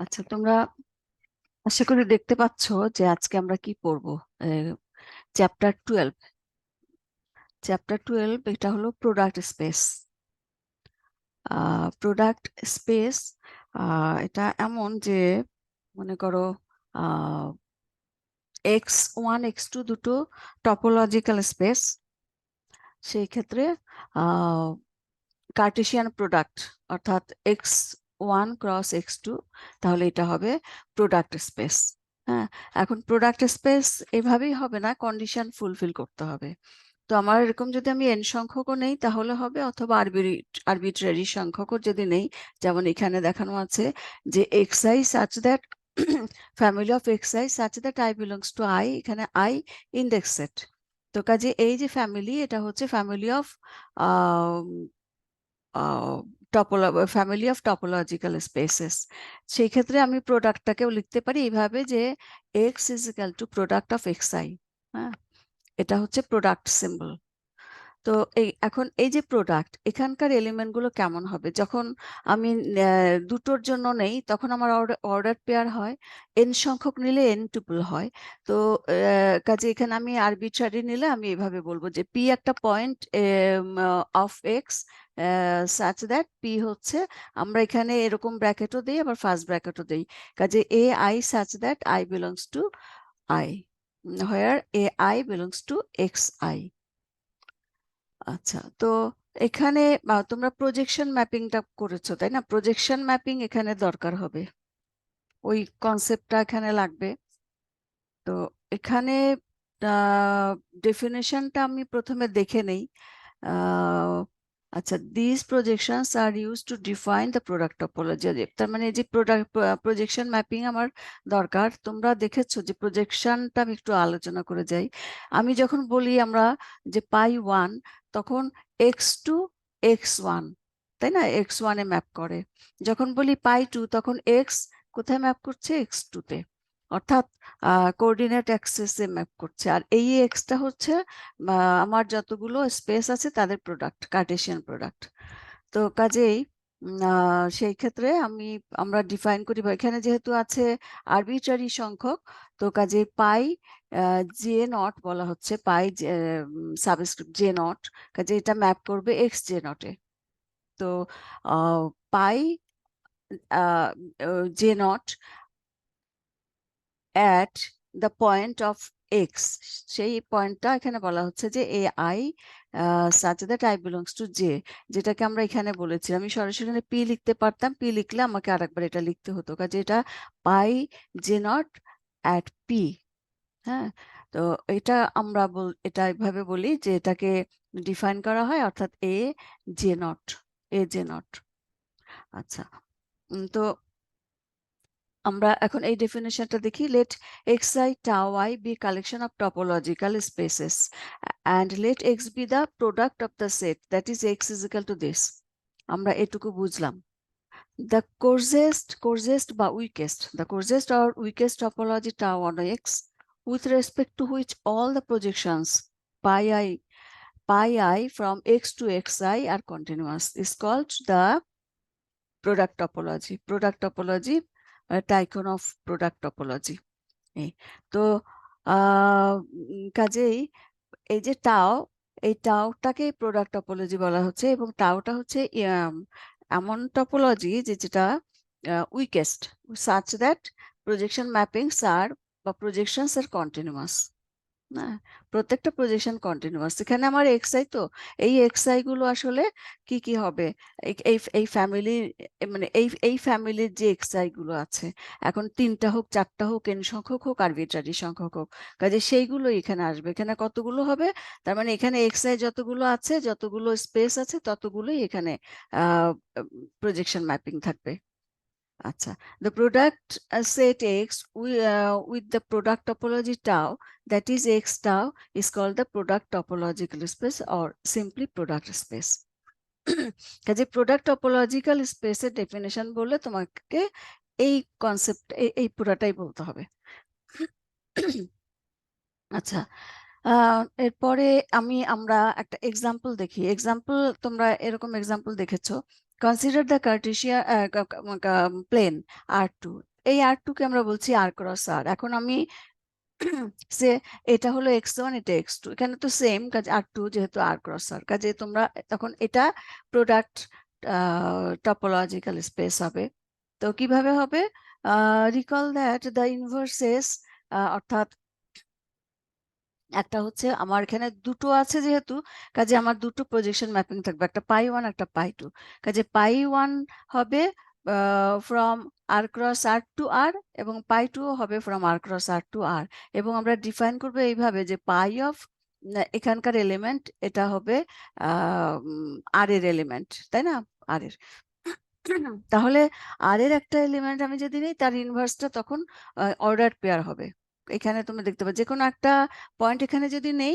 আচ্ছা, তোমরা আশা করি দেখতে পাচ্ছ যে আজকে আমরা কি পড়বো। চ্যাপ্টার 12। এটা হলো প্রোডাক্ট স্পেস। প্রোডাক্ট স্পেস এটা এমন যে মনে করো x1 x2 দুটো টপোলজিক্যাল স্পেস। সেই ক্ষেত্রে কার্টেসিয়ান প্রোডাক্ট অর্থাৎ x1 ক্রস x2, তাহলে এটা হবে প্রোডাক্ট স্পেস। হ্যাঁ, এখন প্রোডাক্ট স্পেস এভাবেই হবে না, কন্ডিশন ফুলফিল করতে হবে। তো আমার এরকম যদি আমি n সংখ্যকও নেই তাহলে হবে, অথবা আরবিট্রারি সংখ্যকও যদি নেই, যেমন এখানে দেখানো আছে যে xi such that family of xi such that i belongs to i, এখানে i ইন্ডেক্স সেট। তো কাজে এই যে ফ্যামিলি, এটা হচ্ছে family of family of topological spaces. সেই ক্ষেত্রে আমি প্রোডাক্টটাকেও লিখতে পারি এইভাবে যে x is equal to product of xi। হ্যাঁ, এটা হচ্ছে প্রোডাক্ট সিম্বল। তো এখন এই যে প্রোডাক্ট, এখানকার এলিমেন্ট গুলো কেমন হবে যখন আমি দুটোর জন্য নেই, তখন আমার অর্ডার পেয়ার হয়। n সংখ্যক নিলে n টুপল হয়। তো কাজে এখানে আমি আরবিট্রারি নিলে আমি এভাবে বলবো যে p একটা point of x such that p হচ্ছে, আমরা এখানে এরকম ব্র্যাকেটও দিই, আবার ফার্স্ট ব্র্যাকেটও দিই। কাজে A I such that I belongs to I, where A I belongs two x I. আচ্ছা, তো এখানে তোমরা প্রজেকশন ম্যাপিংটা করেছো তাই না? প্রজেকশন ম্যাপিং এখানে দরকার হবে, ওই কনসেপ্টটা এখানে লাগবে। তো এখানে ডেফিনেশনটা আমি প্রথমে দেখে নেই। আচ্ছা, this projections are used to define the product topology. তার মানে যে প্রজেকশন ম্যাপিং আমার দরকার। তোমরা দেখেছো যে প্রজেকশনটা আমি একটু আলোচনা করে যাই। আমি যখন বলি আমরা যে পাই 1, তখন x2 x1, তাই না, x1 এ ম্যাপ করে। যখন বলি পাই 2, তখন x কোথায় ম্যাপ করছে? x2 তে, অর্থাৎ কোঅর্ডিনেট অ্যাক্সেসে ম্যাপ করছে। আর এই এক্সটা হচ্ছে আমার যতগুলো স্পেস আছে তাদের প্রোডাক্ট, কার্টেসিয়ান প্রোডাক্ট। তো কাজেই সেই ক্ষেত্রে আমরা ডিফাইন করি, এখানে যেহেতু আছে আরবিট্রারি সংখ্যক, তো কাজে পাই জে নট বলা হচ্ছে, পাই সাবস্ক্রিপ্ট জে নট, কাজে এটা ম্যাপ করবে এক্স জে নটে। তো pi j not at the point of x, সেই পয়েন্টটা এখানে বলা হচ্ছে যে A I such that i belongs to j, যেটাকে আমরা এখানে বলেছিলাম। আমি সরাসরি এখানে p লিখতে পারতাম, p লিখলে আমাকে আরেকবার এটা লিখতে হতো, কাজে এটা পাই জে নট অ্যাট p। হ্যাঁ, তো এটা আমরা এটা এভাবে বলি যে এটাকে ডিফাইন করা হয়, অর্থাৎ A J naught, A J naught. আচ্ছা, তো আমরা এখন এই ডেফিনেশনটা দেখি। Let xi tau I be a collection of topological spaces and let x be the product of the set, that is x is equal to this। আমরা এটুকু বুঝলাম। the coarsest বা weakest or weakest topology tau on x with respect to which all the projections pi I from x to xi are continuous is called the product topology, tycoon of product topology। তো কাজেই এই যে টাও, এই টাওটাকে product topology বলা হচ্ছে, এবং টাওটা হচ্ছে এমন টপোলজি যেটা উইকেস্ট, সাচ দ্যাট প্রজেকশন ম্যাপিংস আর বা প্রজেকশনস আর কন্টিনিউয়াস। না, প্রত্যেকটা প্রজেকশন কন্টিনিউয়াস। এখানে আমার এক্সআই, তো এই এক্সআই গুলো আসলে কি কি হবে, এই ফ্যামিলি, মানে এই ফ্যামিলির যে এক্সআই গুলো আছে, এখন 3টা হোক 4টা হোক n সংখ্যক হোক আরবিট্রারি সংখ্যক হোক, কাজে সেইগুলো এখানে আসবে। এখানে কতগুলো হবে, তার মানে এখানে এক্সআই যতগুলো আছে, যতগুলো স্পেস আছে, ততগুলোই এখানে প্রজেকশন ম্যাপিং থাকবে। আচ্ছা, the product set x with the product topology tau, that is x tau, is called the product topological space or simply product space। কাজে প্রোডাক্ট টপোলজিক্যাল স্পেসের ডেফিনেশন বললে তোমাকে এই কনসেপ্ট, এই পুরাটাই বলতে হবে। আচ্ছা, এরপরে আমরা একটা এক্সাম্পল দেখি। এক্সাম্পল, তোমরা এরকম এক্সাম্পল দেখেছো consider the Cartesian plane R2, এই R2 কে আমরা বলছি R ক্রস R। এখন আমি সে এটা হলো x1, এটা x2, এখানে তো সেম কাজে R2 যেহেতু R ক্রস R, কাজে তোমরা তখন এটা প্রোডাক্ট টপোলজিক্যাল স্পেস হবে। তো কিভাবে হবে? রিকল দ্যাট দ্য ইনভার্সেস, অর্থাৎ একটা হচ্ছে আমার এখানে দুটো আছে যেহেতু, কাজে আমার দুটো প্রজেকশন ম্যাপিং থাকবে, একটা পাই 1 একটা পাই 2। কাজে পাই 1 হবে from R cross R to R, এবং পাই 2 হবে from R cross R to R। এবং আমরা ডিফাইন করবো এইভাবে যে পাই অফ এখানকার এলিমেন্ট এটা হবে R এর এলিমেন্ট, তাই না? R এর তাহলে R এর একটা এলিমেন্ট আমি যদি নিই, তার ইনভার্সটা তখন অর্ডার পেয়ার হবে। এখানে তুমি দেখতে পাবে যে কোনো একটা পয়েন্ট এখানে যদি নেই,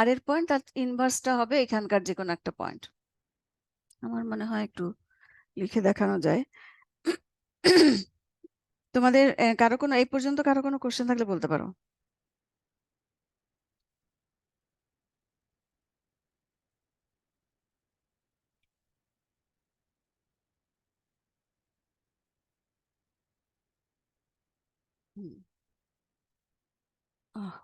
R এর পয়েন্ট, তার ইনভার্সটা হবে এখানকার যে কোনো একটা পয়েন্ট। আমার মনে হয় একটু লিখে দেখানো যায়। তোমাদের কারো কোনো এই পর্যন্ত কারো কোনো কোশ্চেন থাকলে বলতে পারো। হুম। আহ,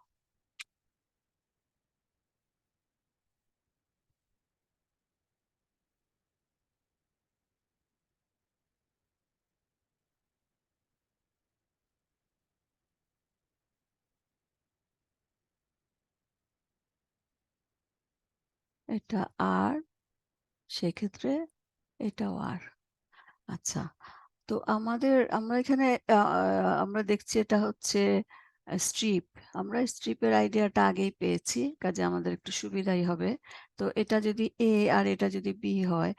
এটা R, সেক্ষেত্রে এটাও R। আচ্ছা, তো আমরা এখানে আমরা দেখছি এটা হচ্ছে স্ট্রিপ। আমরা স্ট্রিপের আইডিয়াটা আগেই পেয়েছি, কাজে আমাদের একটু সুবিধাই হবে। তো এটা যদি এ আর এটা যদি বি হয়,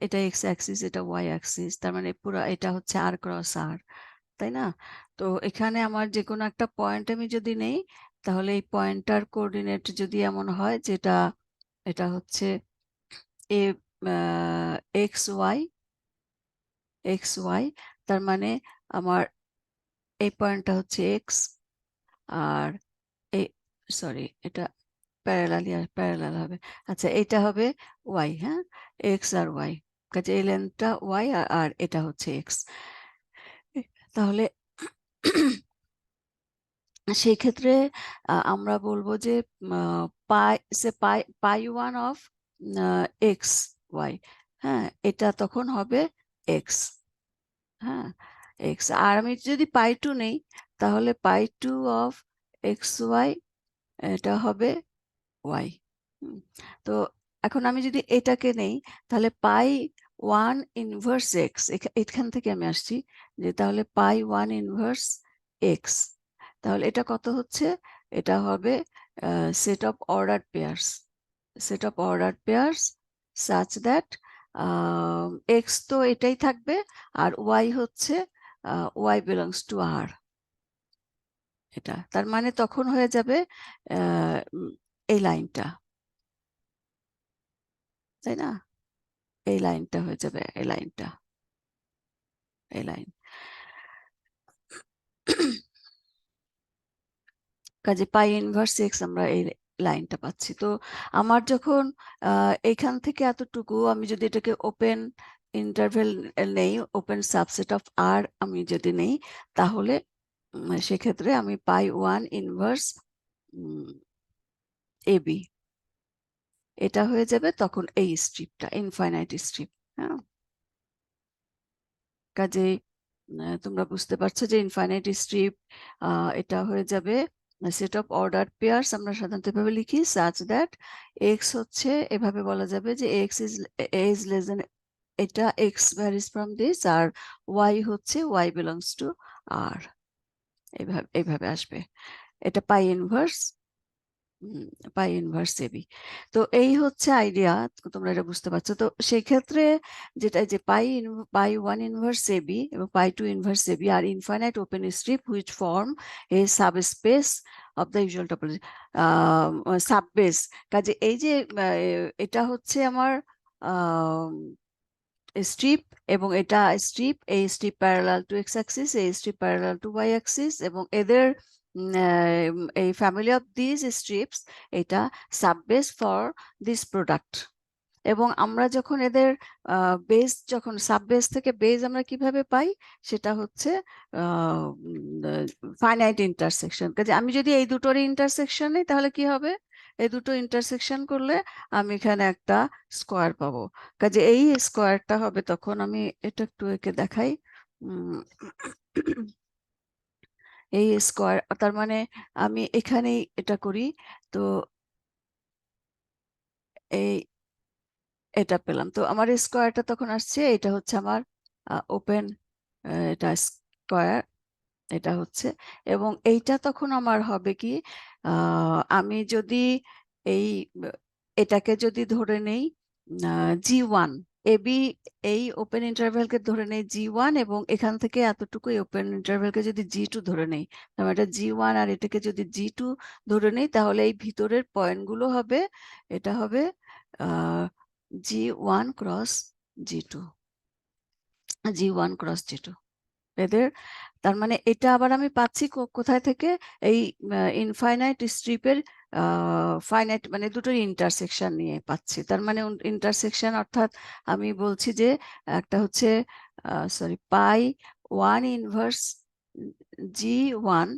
এটা এক্স অ্যাক্সিস, এটা ওয়াই অ্যাক্সিস, তার মানে পুরো এটা হচ্ছে আর ক্রস আর, তাই না? তো এখানে আমার যে কোনো একটা পয়েন্ট আমি যদি নেই, তাহলে এই পয়েন্টটার কোঅর্ডিনেট যদি এমন হয় যেটা এটা হচ্ছে এ এক্স ওয়াই, তার মানে আমার এই পয়েন্টটা হচ্ছে এক্স, আর এই সরি এটা প্যারালাল হবে। আচ্ছা, এটা হবে ওয়াই, হ্যাঁ, এক্স আর ওয়াই, কাজে এই লেন্থটা ওয়াই আর এটা হচ্ছে এক্স। তাহলে সেই ক্ষেত্রে আমরা বলবো যে পাই 1 অফ এক্স ওয়াই, হ্যাঁ, এটা তখন হবে এক্স, হ্যাঁ, এক্স। আর আমি যদি পাই 2 নেই, তাহলে পাই 2 অফ এক্স ওয়াই, এটা হবে ওয়াই। তো এখন আমি যদি এটাকে নেই, তাহলে পাই 1 ইনভার্স এক্স, এখান থেকে আমি আসছি যে তাহলে পাই 1 ইনভার্স এক্স, তাহলে এটা কত হচ্ছে? এটা হবে set of order pairs such that x তো এটাই থাকবে, আর ওয়াই হচ্ছে ওয়াই বিলংস টু আর। এটা তার মানে তখন হয়ে যাবে এই লাইনটা, তাই না? এই লাইনটা হয়ে যাবে, এই লাইন। কাজে পাই ইনভার্স এক্স আমরা এই লাইনটা পাচ্ছি। তো আমার যখন এখান থেকে এতটুকু, আমি যদি এটাকে ওপেন ইন্টারভেল নেই, ওপেন সাবসেট অফ আর আমি যদি নেই, তাহলে সেক্ষেত্রে আমি পাই 1 ইনভার্স এবি, এটা হয়ে যাবে তখন এই স্ট্রিপটা, ইনফাইনাইট স্ট্রিপ। হ্যাঁ, কাজে তোমরা বুঝতে পারছো যে ইনফাইনাইট স্ট্রিপ এটা হয়ে যাবে সেট অফ অর্ডার পেয়ার্স। আমরা সাধারণত এভাবে লিখি সাচ দ্যাট এক্স হচ্ছে, এভাবে বলা যাবে যে এক্স ইজ লেস দেন, এটা এক্স ভ্যারিজ ফ্রম দিস, আর ওয়াই হচ্ছে ওয়াই বিলংস টু আর, এইভাবে আসবে। এটা পাই ইনভার্স এবি। তো এই হচ্ছে আইডিয়া, তোমরা এটা বুঝতে পারছো। তো সেই ক্ষেত্রে যেটা যে পাই 1 ইনভার্স এবি এবং pi 2 inverse AB are infinite open strip which form a subspace of the usual topology, subbase. কাজে এই যে এটা হচ্ছে আমার স্ট্রিপ, এবং এটা স্ট্রিপ, এই strip parallel to x axis, এই strip parallel to y axis, এবং এদের এই ফ্যামিলি অফ দিস স্ট্রিপস, এটা সাববেস ফর দিস প্রোডাক্ট, এবং আমরা যখন এদের বেস যখন সাব বেস থেকে বেস আমরা কিভাবে পাই, সেটা হচ্ছে ফাইনাইট ইন্টারসেকশন। কাজে আমি যদি এই দুটোর ইন্টারসেকশন নিই তাহলে কি হবে, এই দুটো ইন্টারসেকশন করলে আমি এখানে একটা স্কোয়ার পাবো। কাজে এই স্কোয়ারটা হবে, তখন আমি এটা একটু একে দেখাই। এই স্কোয়ার, তার মানে আমি এখানেই এটা করি, তো এই এটা পেলাম। তো আমার স্কোয়ারটা তখন আসছে, এটা হচ্ছে আমার ওপেন, এটা স্কোয়ার, এটা হচ্ছে, এবং এইটা তখন আমার হবে কি, আমি যদি এই এটাকে যদি ধরে নেই G1, এবি, এই ওপেন ইন্টারভ্যালকে ধরে নেই G1, এবং এখান থেকে এতটুকু ওপেন ইন্টারভ্যালকে যদি G2 ধরে নেই, তাহলে এটা G1 আর এটাকে যদি G2 ধরে নেই, তাহলে এই ভিতরের পয়েন্টগুলো হবে, এটা হবে G1 cross G2, G1 cross G2 এদের। তার মানে এটা আবার আমি পাচ্ছি কোথায় থেকে, এই ইনফাইনাইট স্ট্রিপের ফাইনাইট, মানে দুটোর ইন্টারসেকশন নিয়ে পাচ্ছি। তার মানে ইন্টারসেকশন অর্থাৎ আমি বলছি যে একটা হচ্ছে sorry pi 1 inverse G1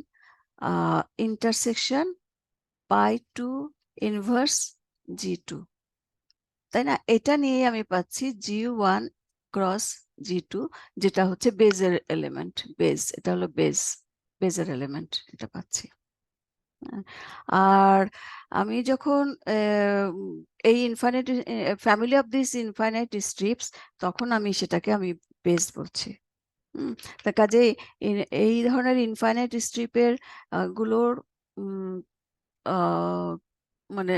intersection pi 2 inverse G2, তাই না? এটা নিয়ে আমি পাচ্ছি G1 ক্রস G2, যেটা হচ্ছে বেজের এলিমেন্ট, বেজ, এটা হলো বেজের এলিমেন্ট, এটা পাচ্ছি। আর আমি যখন এই infinite family of this infinite strips, তখন আমি সেটাকে আমি বেজ বলছি। তার কাজেই এই ধরনের ইনফাইনাইট স্ট্রিপের গুলোর মানে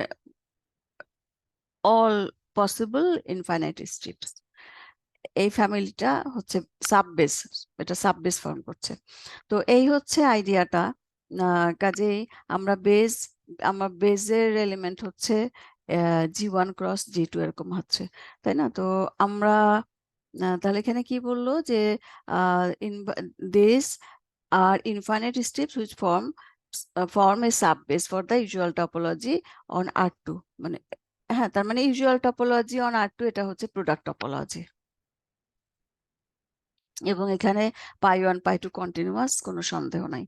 অল পসিবল ইনফাইনাইট স্ট্রিপস, এই ফ্যামিলিটা হচ্ছে সাববেস, এটা সাববেস ফর্ম করছে। তো এই হচ্ছে আইডিয়াটা। কাজেই আমরা আমার বেজের এলিমেন্ট হচ্ছে G1 ক্রস G2 এরকম হচ্ছে, তাই না? তো আমরা তাহলে এখানে কি বললো যে this are infinite strips which form a subbase for the usual topology on R2, মানে হ্যাঁ, তার মানে ইউজুয়াল টপোলজি অন R2 এটা হচ্ছে প্রোডাক্ট টপোলজি, এবং এখানে পাই 1 পাই 2 কন্টিনিউয়াস, কোনো সন্দেহ নাই।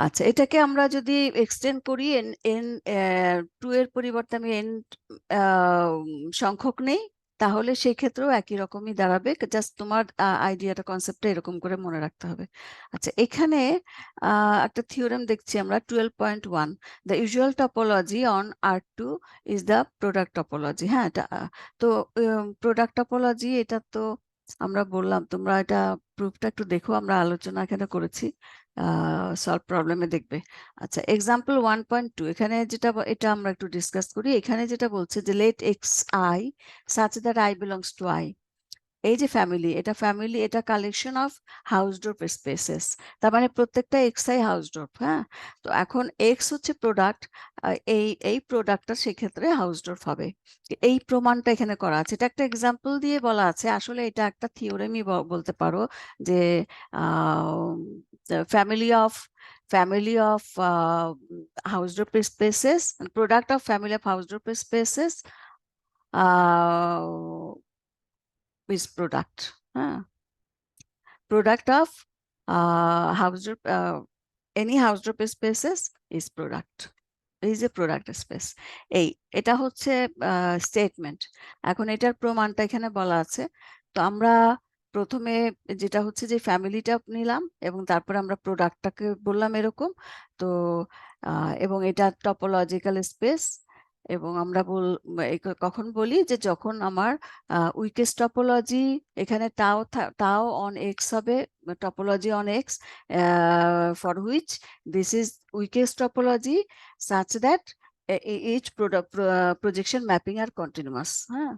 আচ্ছা, এটাকে আমরা যদি এক্সটেন্ড করি এন 2 এর পরিবর্তে আমি এন সংখ্যক নেই, তাহলে সেই ক্ষেত্রেও একই রকমই দাঁড়াবে। জাস্ট তোমার আইডিয়াটা, কনসেপ্টটা এরকম করে মনে রাখতে হবে। আচ্ছা, এখানে একটা থিওরেম দেখছি আমরা 12.1, the usual topology on R2 is the product topology. হ্যাঁ, এটা তো প্রোডাক্ট টপোলজি, এটা তো আমরা বললাম, তোমরা এটা প্রুফটা একটু দেখো, আমরা আলোচনা এখানে করেছি, সলভ প্রবলেমে দেখবে। আচ্ছা, এক্সাম্পল 1.2, এখানে যেটা এটা আমরা একটু ডিসকাস করি। এখানে যেটা বলছে যে let X I such that I belongs to I, এই যে ফ্যামিলি, এটা কালেকশন অফ হাউসডোরফ স্পেসেস, তার মানে প্রত্যেকটা এক্সআই হাউসডোরফ। হ্যাঁ, তো এখন এক্স হচ্ছে প্রোডাক্ট, এই প্রোডাক্টটা সেক্ষেত্রে হাউসডোরফ হবে। এই প্রমাণটা এখানে করা আছে, এটা একটা এক্সাম্পল দিয়ে বলা আছে। আসলে এটা একটা থিওরেমই বলতে পারো, যে family of Hausdorff spaces, product of family of Hausdorff spaces is product. Product of Hausdorff, any Hausdorff spaces is product, is a product space. এটা হচ্ছে স্টেটমেন্ট। এখন এটার প্রমাণটা এখানে বলা আছে। তো আমরা প্রথমে যেটা হচ্ছে যে ফ্যামিলিটা নিলাম, এবং তারপরে আমরা প্রোডাক্টটাকে বললাম এরকম। তো এবং এটা টপোলজিক্যাল স্পেস, এবং আমরা কখন বলি যে যখন আমার উইকেস্ট টপোলজি, এখানে টাও অন এক্স হবে, topology on x for which this is weakest topology such that each projection mapping are continuous। হ্যাঁ,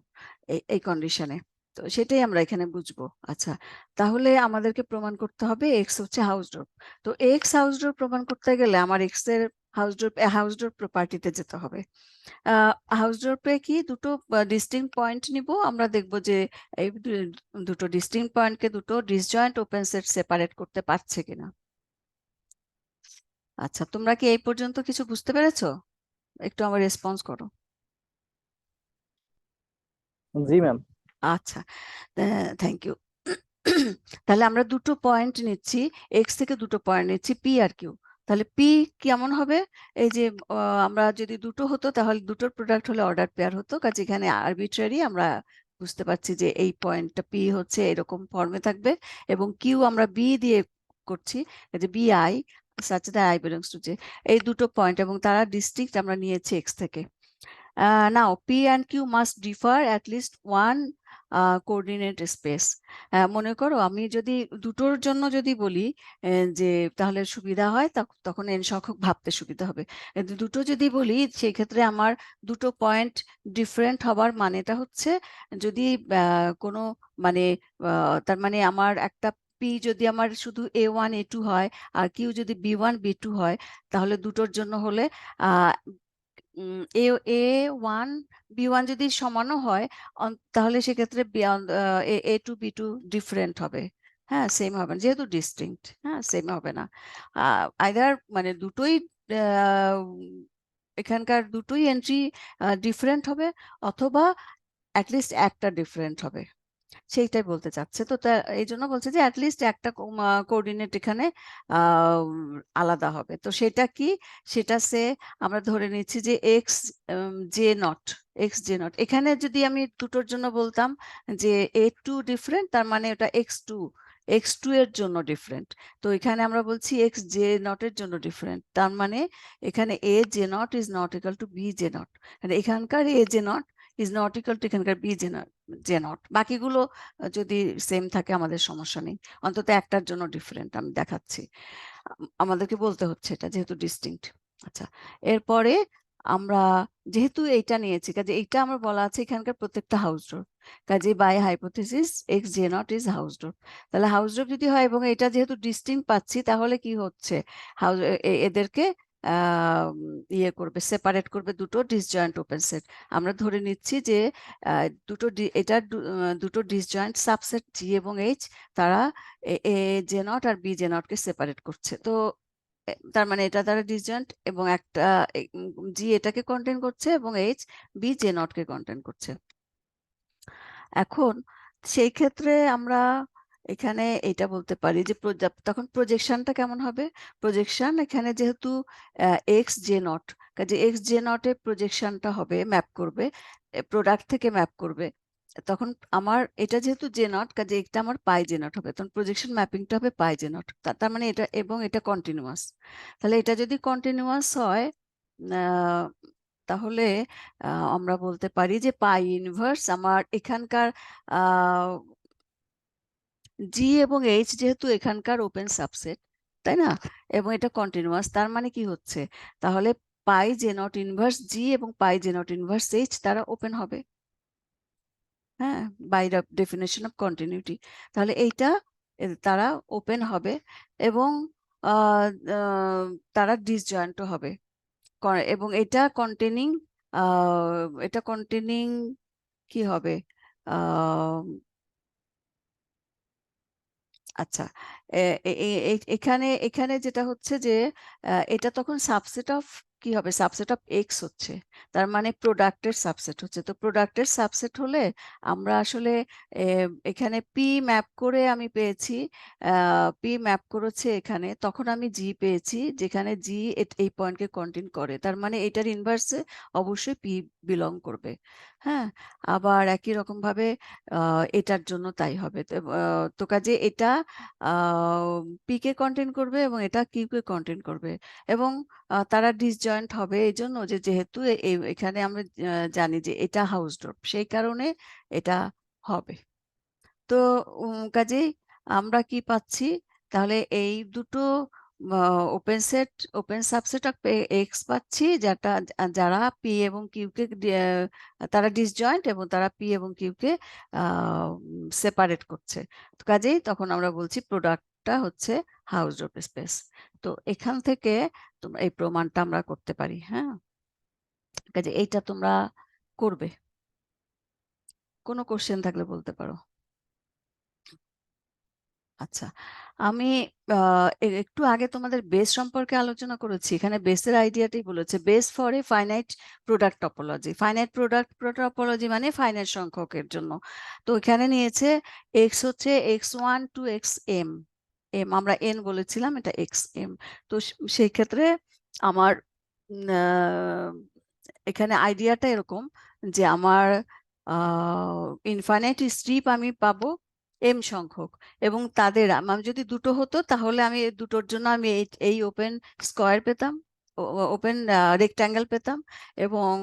এই কন্ডিশনে, তো সেটাই আমরা এখানে বুঝবো। আচ্ছা, তাহলে আমাদেরকে প্রমাণ করতে হবে এক্স হচ্ছে হাউসডোরফ। তো এক্স হাউসডোরফ প্রমাণ করতে গেলে আমার এক্স এর হাউসডোরফ প্রপার্টিতে যেতে হবে। হাউসডোরফে কি দুটো ডিস্টিংক্ট পয়েন্ট নিব, আমরা দেখব যে এই দুটো ডিস্টিংক্ট পয়েন্টকে দুটো ডিসজয়েন্ট ওপেন সেট সেপারেট করতে পারছে কিনা। আচ্ছা, তোমরা কি এই পর্যন্ত কিছু বুঝতে পেরেছো? একটু আমার রেসপন্স করো। জি ম্যাম। আচ্ছা, থ্যাংক ইউ। তাহলে আমরা দুটো পয়েন্ট নিচ্ছি, এক্স থেকে দুটো পয়েন্ট নিচ্ছি, পি আর কিউ। তাহলে পি কেমন হবে? এই যে আমরা যদি দুটো হতো তাহলে দুটোর প্রোডাক্ট হলে অর্ডার পেয়ার হতো, কাজে এখানে আরবিট্রারি আমরা বুঝতে পারছি যে এই পয়েন্টটা পি হচ্ছে এরকম ফর্মে থাকবে, এবং কিউ আমরা বি দিয়ে করছি, যে B I such that I belongs to J. এই দুটো পয়েন্ট এবং তারা ডিস্ট্রিক্ট আমরা নিয়েছি এক্স থেকে। Now P and Q must differ at least one coordinate space. মনে করো আমি যদি দুটোর জন্য যদি বলি যে তাহলে সুবিধা হয়, তখন n সংখ্যক ভাবতে সুবিধা হবে। কিন্তু দুটো যদি বলি সেই ক্ষেত্রে আমার দুটো পয়েন্ট ডিফারেন্ট হবার মানেটা হচ্ছে, যদি কোনো মানে তার মানে আমার একটা পি যদি আমার শুধু A1 A2 হয় আর কিউ যদি B1 B2 হয়, তাহলে দুটোর জন্য হলে আহ A1 B1 যদি সমানও হয়, তাহলে সেক্ষেত্রে A2 B2 ডিফারেন্ট হবে। হ্যাঁ, সেম হবে না, যেহেতু ডিস্টিংক্ট। হ্যাঁ, সেম হবে না। আইদার মানে দুটোই এখানকার দুটোই এন্ট্রি ডিফারেন্ট হবে, অথবা অ্যাটলিস্ট একটা ডিফারেন্ট হবে, সেইটাই বলতে চাচ্ছে। তো এই জন্য বলছে যে অ্যাটলিস্ট একটা কোঅর্ডিনেট এখানে আলাদা হবে। তো সেটা কি? সেটা আমরা ধরে নিচ্ছি যে x j not, x j not. এখানে যদি আমি দুটোর জন্য বলতাম যে A2 ডিফারেন্ট, তার মানে ওটা X2 এর জন্য ডিফারেন্ট। তো এখানে আমরা বলছি এক্স জে নট এর জন্য ডিফারেন্ট, তার মানে এখানে A J not is not equal to B J naught. এখানকার A J not is not equal to এখানকার বি জে নট। বাকিগুলো যদি সেম থাকে আমাদের সমস্যা নেই, অন্তত একটার জন্য ডিফারেন্ট আমি দেখাচ্ছি। আমাদেরকে বলতে হচ্ছে এটা যেহেতু ডিস্টিংক্ট। আচ্ছা, এরপরে আমরা যেহেতু এইটা নিয়েছি, কাজে এইটা আমার বলা আছে এখানকার প্রত্যেকটা হাউস ডোর, কাজে by hypothesis x j not is Hausdorff. তাহলে হাউস ডোর যদি হয় এবং এটা যেহেতু ডিস্টিংক্ট পাচ্ছি, তাহলে কি হচ্ছে, হাউস এদেরকে ইয়ে করবে, সেপারেট করবে দুটো ডিসজয়েন্ট ওপেন সেট। আমরা ধরে নিচ্ছি যে দুটো ডিসজয়েন্ট সাবসেট জি এবং এইচ, তারা এ জে নট আর বি জে নট কে সেপারেট করছে। তো তার মানে এটা তারা ডিসজয়েন্ট, এবং একটা জি এটাকে কন্টেন করছে এবং এইচ বি জে নট কে কন্টেন করছে। এখন সেই ক্ষেত্রে আমরা এখানে এটা বলতে পারি যে তখন প্রজেকশনটা কেমন হবে? প্রজেকশন এখানে যেহেতু এক্স জে নট, কাজে এক্স জে নটে প্রজেকশনটা হবে, ম্যাপ করবে, প্রোডাক্ট থেকে ম্যাপ করবে। তখন আমার এটা যেহেতু জে নট, কাজে এটা আমার পাই জে নট হবে, তখন প্রজেকশন ম্যাপিংটা হবে পাই জে নট। তার মানে এটা, এবং এটা কন্টিনিউয়াস। তাহলে এটা যদি কন্টিনিউয়াস হয়, তাহলে আমরা বলতে পারি যে পাই ইনভার্স আমার এখানকার জি এবং এইচ যেহেতু এখানকার ওপেন সাবসেট, তাই না, এবং এটা কন্টিনিউয়াস, তার মানে কি হচ্ছে, তাহলে পাই জে নট ইনভার্স জি এবং পাই জে নট ইনভার্স এইচ তারা ওপেন হবে। হ্যাঁ, বাই ডেফিনেশন অফ কন্টিনিউটি। তাহলে এইটা তারা ওপেন হবে, এবং তারা ডিসজয়েন্টও হবে, এবং এটা কন্টেনিং কি হবে? আচ্ছা, এখানে এখানে যেটা হচ্ছে যে এটা তখন সাবসেট অফ কি হবে? সাবসেট অফ এক্স হচ্ছে, তার মানে প্রোডাক্টের সাবসেট হচ্ছে। তো প্রোডাক্টের সাবসেট হলে আমরা আসলে এখানে পি ম্যাপ করে আমি পেয়েছি, পি ম্যাপ করেছে এখানে, তখন আমি জি পেয়েছি, যেখানে জি এই পয়েন্টকে কন্টেন করে, তার মানে এটার ইনভার্সে অবশ্যই পি বিলং করবে। হ্যাঁ, আবার একই রকম ভাবে এটার জন্য তাই হবে। তো কাজে এটা পি কে কন্টেন করবে এবং এটা কিউ কে কন্টেন করবে, এবং তারা ডিসজয়েন্ট হবে এই জন্য যে যেহেতু এখানে আমরা জানি যে এটা হাউস ডোর, সেই কারণে এটা হবে। তো কাজেই আমরা কি পাচ্ছি, তাহলে এই দুটো ওপেন সাবসেট অফ এক্স পাচ্ছি, যারা পি এবং কিউ কে তারা ডিসজয়েন্ট এবং তারা পি এবং কিউ কে সেপারেট করছে। তো কাজেই তখন আমরা বলছি প্রোডাক্টটা হচ্ছে হাউস অফ স্পেস। তো এখান থেকে তোমরা এই প্রমাণটা আমরা করতে পারি। হ্যাঁ, কাজে এইটা তোমরা করবে। কোনো কোশ্চেন থাকলে বলতে পারো। আচ্ছা, আমি একটু আগে তোমাদের বেস সম্পর্কে আলোচনা করেছি। এখানে বেসের আইডিয়াটাই বলেছে, base for a finite product topology. Finite product topology মানে ফাইনাইট সংখ্যকের জন্য। তো এখানে নিয়েছে এক্স হচ্ছে x1 to xm, এম আমরা এন বলেছিলাম, এটা xm। তো সেই ক্ষেত্রে আমার এখানে আইডিয়াটা এরকম যে আমার ইনফাইনাইট স্ট্রিপ আমি পাবো এম সংখ্যক, এবং তাদের আমার যদি দুটো হতো তাহলে আমি দুটোর জন্য আমি এই ওপেন স্কোয়ার পেতাম, ওপেন রেক্ট্যাঙ্গেল পেতাম, এবং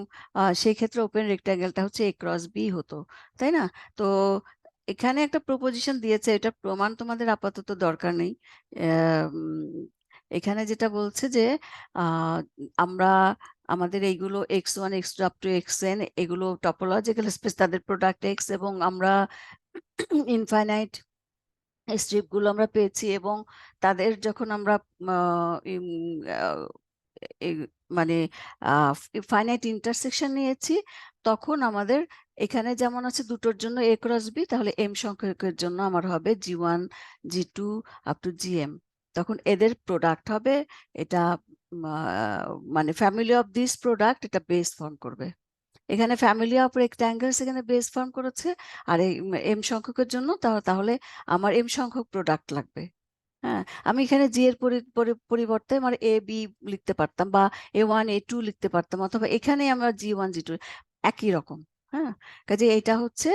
সেই ক্ষেত্রে ওপেন রেক্ট্যাঙ্গেলটা হচ্ছে এ ক্রস বি হতো, তাই না? তো এখানে একটা প্রপোজিশন দিয়েছে, এটা প্রমাণ তোমাদের আপাতত দরকার নেই। এখানে যেটা বলছে যে আমরা আমাদের এইগুলো x1 x2 up to xn এগুলো টপোলজিক্যাল স্পেস, তাদের প্রোডাক্ট x, এবং আমরা ইনফাইনাইট স্ট্রিপ গুলো আমরা পেয়েছি, এবং তাদের যখন আমরা মানে ফাইনাইট ইন্টারসেকশন নিয়েছি, তখন আমাদের এখানে যেমন আছে দুটোর জন্য এ ক্রস বি, তাহলে এম সংখ্যকের জন্য আমার হবে g1 g2 up to gm। তখন এদের প্রোডাক্ট হবে এটা, মানে ফ্যামিলি অফ দিস প্রোডাক্ট এটা বেস ফর্ম করবে। এখানে ফ্যামিলি অফ রেক্ট্যাঙ্গেলস এখানে বেস ফর্ম করেছে, আর এই এম সংখ্যকের জন্য তাহলে আমার এম সংখ্যক প্রোডাক্ট লাগবে। হ্যাঁ, আমি এখানে জি এর পরিবর্তে আমার এ বি লিখতে পারতাম, বা A1 A2 লিখতে পারতাম, অথবা এখানে আমরা G1 G2 একই রকম। হ্যাঁ, কাজে এটা হচ্ছে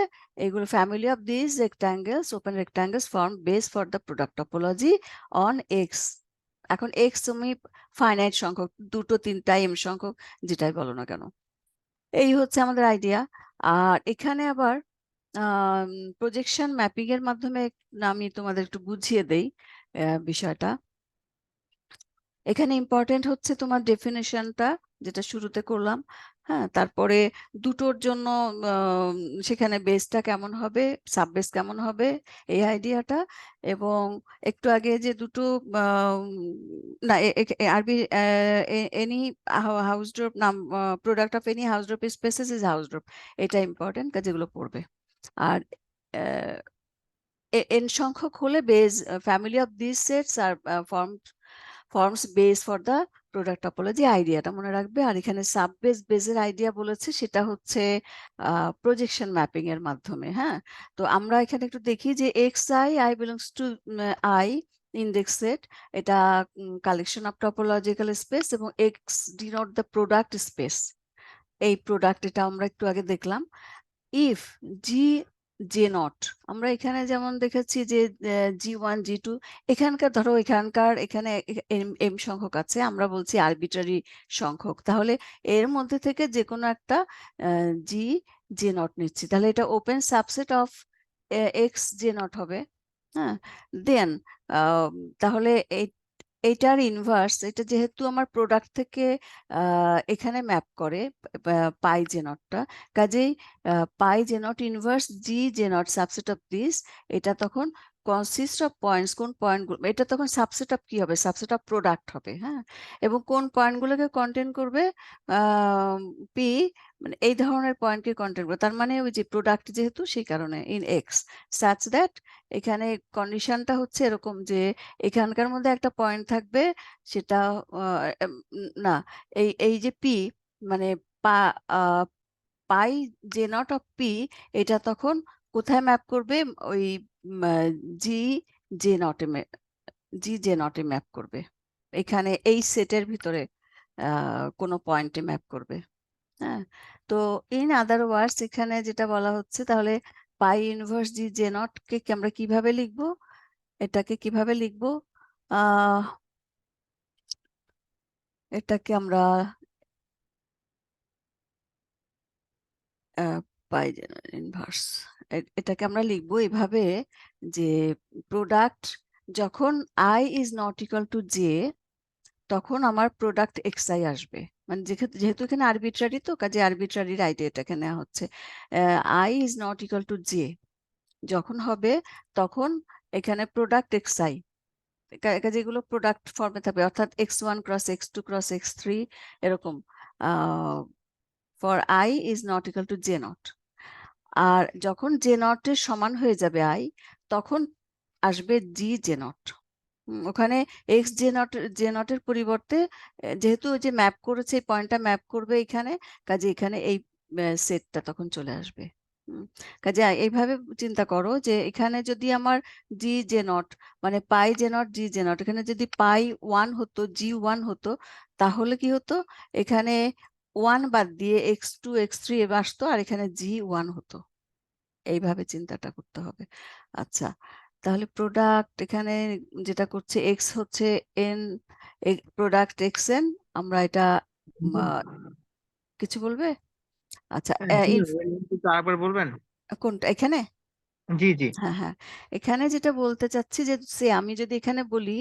এগুলো family of this rectangles, open rectangles form base for the product topology on x. এখন এক্স তুমি ফাইনাইট সংখ্যক, দুটো তিনটা এম সংখ্যক যেটাই বলো না কেন। এই হচ্ছে আমাদের আইডিয়া। আর এখানে আবার প্রজেকশন ম্যাপিং এর মাধ্যমে আমি তোমাদের একটু বুঝিয়ে দেই বিষয়টা। এখানে ইম্পর্টেন্ট হচ্ছে তোমার ডেফিনেশনটা, যেটা শুরুতে করলাম। হ্যাঁ, তারপরে দুটোর জন্য সেখানে বেসটা কেমন হবে, সাব বেস কেমন হবে, এই আইডিয়াটা। এবং একটু আগে যে দুটো না আরবি এনি হাউস ড্রপ নাম, product of any Hausdorff spaces is Hausdorff, এটা ইম্পর্টেন্ট, যেগুলো পড়বে। আর n সংখ্যক হলে base, family of this sets are forms base for the product topology, আইডিয়াটা মনে রাখবে। আর এখানে সাব বেস, বেসের আইডিয়া বলেছে, সেটা হচ্ছে প্রজেকশন ম্যাপিং এর মাধ্যমে। হ্যাঁ, তো আমরা এখানে একটু দেখি যে i belongs to i index set, এটা কালেকশন অফ টপোলজিক্যাল স্পেস, এবং x denote the product space. এই প্রোডাক্ট এটা আমরা একটু আগে দেখলাম। ইফ জি জে নট, আমরা এখানে যেমন দেখেছি যে G1 G2, এখানকার ধরো এখানে এম সংখ্যক আছে, আমরা বলছি আরবিট্রারি সংখ্যক, তাহলে এর মধ্যে থেকে যে কোনো একটা জি জে নট নিচ্ছি, তাহলে এটা open subset of x j not হবে। হ্যাঁ, দেন তাহলে এইটার ইনভার্স, এটা যেহেতু আমার প্রোডাক্ট থেকে এখানে ম্যাপ করে পাই জে নটটা, কাজেই pi j not inverse g j not subset of this, এটা তখন কনসিস্ট অফ পয়েন্টস, কোন পয়েন্টগুলো, এটা তখন সাবসেট অফ কি হবে, সাবসেট অফ প্রোডাক্ট হবে। হ্যাঁ, এবং কোন পয়েন্টগুলোকে কন্টেন করবে, পি, মানে এই ধরনের পয়েন্টকে কন্টেন করবে, তার মানে ওই যে প্রোডাক্ট যেহেতু, সেই কারণে ইন এক্স সাচ দ্যাট, এখানে কন্ডিশনটা হচ্ছে এরকম যে এখানকার মধ্যে একটা পয়েন্ট থাকবে, সেটা না, এই যে পি, মানে pi j not of P, এটা তখন কোথায় ম্যাপ করবে, ওই জি জে নটে ম্যাপ করবে, এখানে এই সেটের ভিতরে কোনো পয়েন্টে ম্যাপ করবে। হ্যাঁ, তো ইন আদার ওয়ার্ডস এখানে যেটা বলা হচ্ছে, তাহলে পাই ইনভার্স জি জে নট কে আমরা কিভাবে লিখবো, এটাকে কিভাবে লিখবো, এটাকে আমরা পাই ইনভার্স, এটাকে আমরা লিখবো এভাবে যে প্রোডাক্ট যখন i is not equal to J, তখন আমার প্রোডাক্ট xi আসবে, মানে যেহেতু এখানে আরবিট্রারি, তো কাজে আরবিট্রারির আইডিয়াটা নেওয়া হচ্ছে। i is not equal to J যখন হবে, তখন এখানে প্রোডাক্ট xi, কাজে এগুলো প্রোডাক্ট ফর্মে থাকবে, অর্থাৎ x1 cross x2 cross x3 এরকম, for i is not equal to j not. আর যখন জে নট এর সমান হয়ে যাবে i, তখন আসবে জি জে নট। ওখানে এক্স জে নটের পরিবর্তে যেহেতু ওই যে ম্যাপ করেছে এই পয়েন্টটা ম্যাপ করবে এখানে, কাজে এখানে এই সেটটা তখন চলে আসবে। কাজে এইভাবে চিন্তা করো যে এখানে যদি আমার জি জে নট মানে pi j not g j not, এখানে যদি পাই 1 হতো জি 1 হতো, তাহলে কি হতো, এখানে 1 বাদ দিয়ে x2 x3 আসতো আর এখানে জি 1 হতো। এইভাবে চিন্তাটা করতে হবে। আচ্ছা, তাহলে প্রোডাক্ট এখানে যেটা করছে এক্স হচ্ছে এন, প্রোডাক্ট এক্স এন, আমরা এটা কিছু বলবে? আচ্ছা, আরেকবার বলবেন? কোনটা এখানে? জি জি। হ্যাঁ হ্যাঁ, এখানে যেটা বলতে চাচ্ছি যে আমি যদি এখানে বলি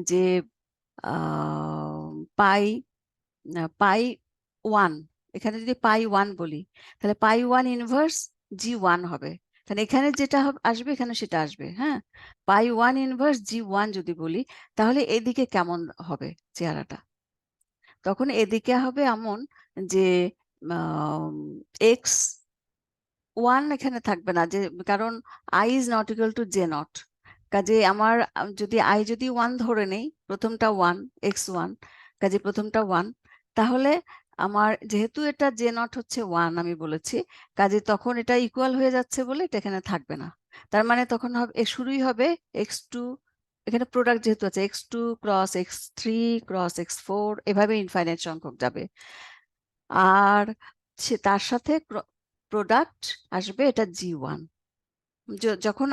যে পাই পাই 1, এখানে যদি পাই 1 বলি, তাহলে পাই 1 ইনভার্স জি 1 হবে। তাহলে এখানে যেটা আসবে এখানে সেটা আসবে। হ্যাঁ, পাই 1 ইনভার্স জি 1 যদি বলি, তাহলে এদিকে কেমন হবে চেহারাটা? তখন এদিকে হবে এমন যে এক্স 1 এখানে থাকবে না, যে কারণ i is not equal to j not. কাজে আমার যদি i যদি 1 ধরে নেই, প্রথমটা 1 x1, কাজে প্রথমটা 1, তাহলে আমার যেহেতু এটা জে নট হচ্ছে 1 আমি বলেছি, কাজে তখন এটা ইকুয়াল হয়ে যাচ্ছে বলে এটা এখানে থাকবে না। তার মানে তখন হবে শুরুই হবে x2, এখানে প্রোডাক্ট যেহেতু আছে x2 cross x3 cross x4, এভাবে ইনফাইনাইট সংখ্যক যাবে। আর তার সাথে প্রোডাক্ট আসবে এটা জি1। যখন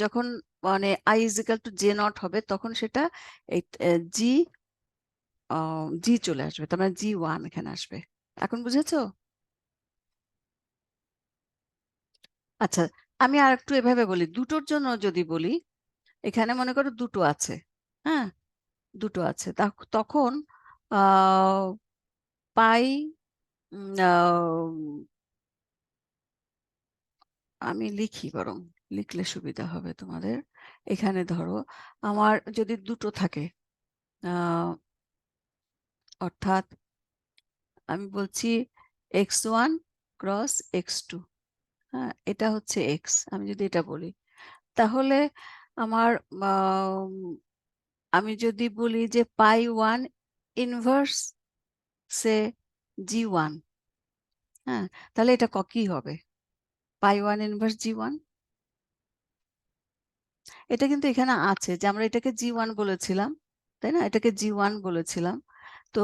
যখন মানে i is equal to j not হবে, তখন সেটা জি জি চলে আসবে, তার মানে জি1 এখানে আসবে। এখন বুঝেছো? আচ্ছা, আমি আর একটু এভাবে বলি, দুটোর জন্য যদি বলি, এখানে মনে করো দুটো আছে। হ্যাঁ, দুটো আছে, তখন পাই আমি লিখি, বরং লিখলে সুবিধা হবে তোমাদের। এখানে ধরো আমার যদি দুটো থাকে, অর্থাৎ আমি বলছি x1 ক্রস x2, হ্যাঁ এটা হচ্ছে x, আমি যদি এটা বলি, তাহলে আমার আমি যদি বলি যে পাই 1 ইনভার্স সে জি1, হ্যাঁ, তাহলে এটা কি হবে? পাই 1 ইনভার্স জি1, এটা কিন্তু এখানে আছে যে আমরা এটাকে জি1 বলেছিলাম, তাই না? এটাকে জি1 বলেছিলাম। তো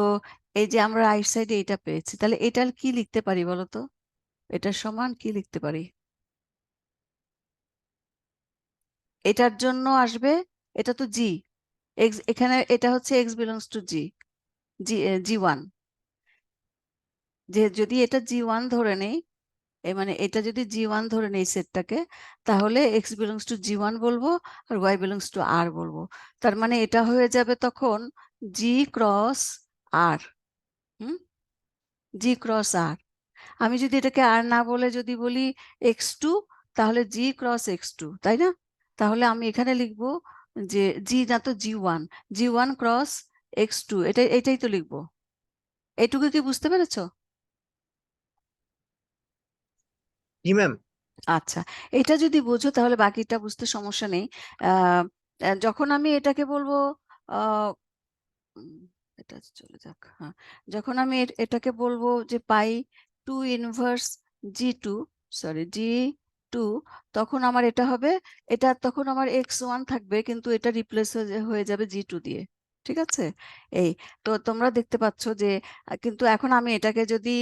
এই যে আমরা রাইট সাইডে এটা পেয়েছি, তাহলে এটার কি লিখতে পারি বলো তো? এটার সমান কি লিখতে পারি? এটার জন্য আসবে, এটা তো জি, এক্স এখানে এটা হচ্ছে x belongs to G, G one, যে যদি এটা জি1 ধরে নেই, মানে এটা যদি জি1 ধরে নেই সেটটাকে, তাহলে এক্স বিলংস টু জি1 বলবো আর ওয়াই বিলংস টু আর বলবো। তার মানে এটা হয়ে যাবে তখন জি ক্রস আর। জি ক্রস আর, আমি যদি এটাকে আর না বলে যদি বলি x2, তাহলে জি ক্রস x2, তাই না? তাহলে আমি এখানে লিখবো যে জি না তো জি1, জি1 ক্রস x2, এটাই তো লিখবো। এইটুকু কি বুঝতে পেরেছো? জি ম্যাম। আচ্ছা, এটা যদি বোঝো তাহলে বাকিটা বুঝতে সমস্যা নেই। আহ যখন আমি এটাকে বলবো আহ এটা চলে যাক, হ্যাঁ, যখন আমি এটাকে বলবো যে পাই 2 ইনভার্স জি2, সরি জি2, তখন আমার এটা হবে, এটা তখন আমার x1 থাকবে, কিন্তু এটা রিপ্লেস হয়ে যাবে জি2 দিয়ে। ঠিক আছে? এই তো তোমরা দেখতে পাচ্ছ যে কিন্তু এখন আমি এটাকে যদি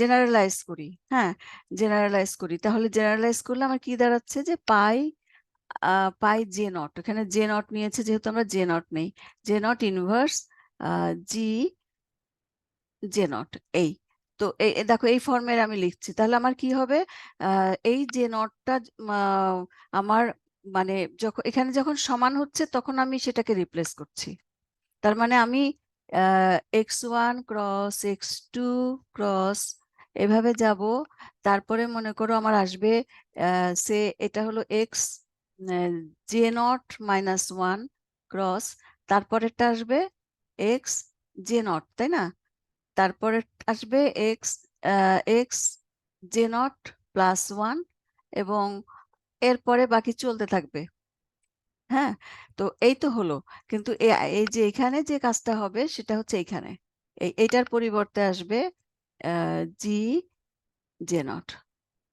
জেনারেলাইজ করি, হ্যাঁ, জেনারেলাইজ করি, তাহলে জেনারেলাইজ করলে আমার কি দাঁড়াচ্ছে যে পাই পাই জে নট, এখানে জে নট নিয়েছে যেহেতু আমরা জে নট নেই, J not inverse g j not. এই তো দেখো এই ফর্মের আমি লিখছি, তাহলে আমার কি হবে, এই জে নটটা আমার মানে যখন এখানে যখন সমান হচ্ছে তখন আমি সেটাকে রিপ্লেস করছি। তার মানে আমি x1 ক্রস x2 ক্রস এভাবে যাব, তারপরে মনে করো আমার আসবে সে এটা হলো x j not minus 1 cross, তারপরেরটা আসবে এক্স জে নট, তাই না? তারপরে আসবে x x j not plus 1, এবং এরপরে বাকি চলতে থাকবে। হ্যাঁ, তো এই তো হলো, কিন্তু এই যে এখানে যে কাজটা হবে সেটা হচ্ছে এখানে এইটার পরিবর্তে আসবে জি জে নট,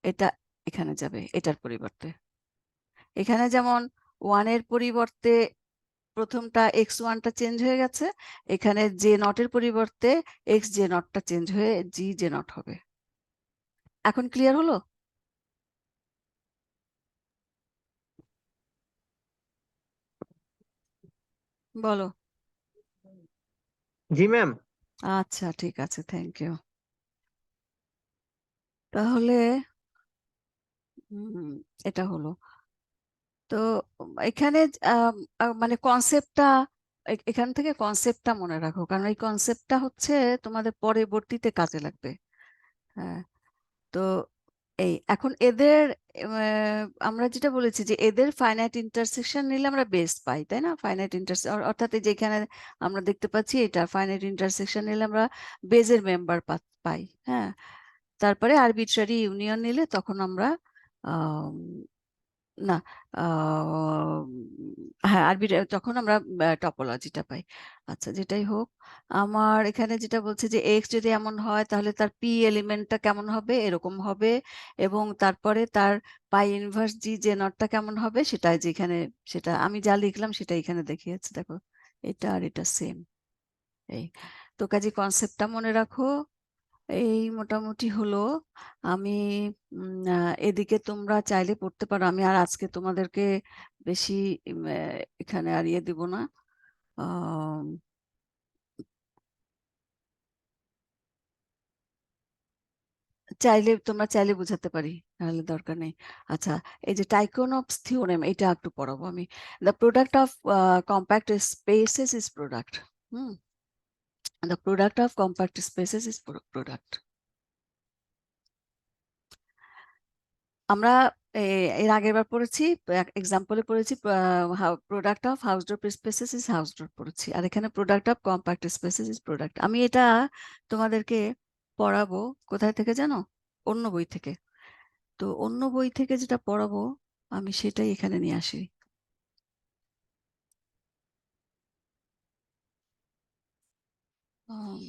এটা এখানে যাবে এটার পরিবর্তে। এখানে যেমন 1 এর পরিবর্তে প্রথমটা x1টা চেঞ্জ হয়ে গেছে, এখানে জে নটের পরিবর্তে এক্স জে নটটা চেঞ্জ হয়ে জি জে নট হবে। এখন ক্লিয়ার হলো? বলো। জি ম্যাম। আচ্ছা, ঠিক আছে, থ্যাংক ইউ। তাহলে এটা হলো। তো এখানে মানে কনসেপ্টটা, এখান থেকে কনসেপ্টটা মনে রাখো, কারণ এই কনসেপ্টটা হচ্ছে তোমাদের পরবর্তীতে কাজে লাগবে। হ্যাঁ, তো এই এখন এদের আমরা যেটা বলেছি যে এদের ফাইনাইট ইন্টারসেকশন নিলে আমরা বেস পাই, তাই না? ফাইনাইট ইন্টারসেকশন অর্থাৎ এই যেখানে আমরা দেখতে পাচ্ছি এটা ফাইনাইট ইন্টারসেকশন নিলে আমরা বেজের মেম্বার পাই। হ্যাঁ, তারপরে আরবিট্রারি ইউনিয়ন নিলে তখন আমরা না, হ্যাঁ, তখন আমরা টপোলজিটা পাই। আচ্ছা, যেটাই হোক, আমার এখানে যেটা বলছে যে এক্স যদি এমন হয় তাহলে তার পি এলিমেন্টটা কেমন হবে, এরকম হবে, এবং তারপরে তার পাই ইনভার্স জি জে নটটা কেমন হবে, সেটা যেখানে, সেটা আমি যা লিখলাম সেটা এখানে দেখিয়েছি, দেখো এটা আর এটা সেম। এই তো কাজে কনসেপ্টটা মনে রাখো। এই মোটামুটি হলো। আমি এদিকে তোমরা চাইলে পড়তে পারো, আমি আর আজকে তোমাদেরকে বেশি এখানে আর ইয়ে দিব না। আম, তোমরা চাইলে বুঝাতে পারি, তাহলে দরকার নেই। আচ্ছা, এই যে টাইকোনভস থিওরেম এটা একটু পড়াবো আমি। The product of compact spaces is product. The product of compact spaces is product. আমরা এর আগের বার পড়েছি, এক্সাম্পলে পড়েছি প্রোডাক্ট অফ হাউসডোর স্পেসেস ইজ হাউসডোর পড়েছি, আর এখানে product of compact spaces is product. আমি এটা তোমাদেরকে পড়াবো কোথায় থেকে জানো? অন্য বই থেকে। তো অন্য বই থেকে যেটা পড়াবো আমি সেটাই এখানে নিয়ে আসি। উম,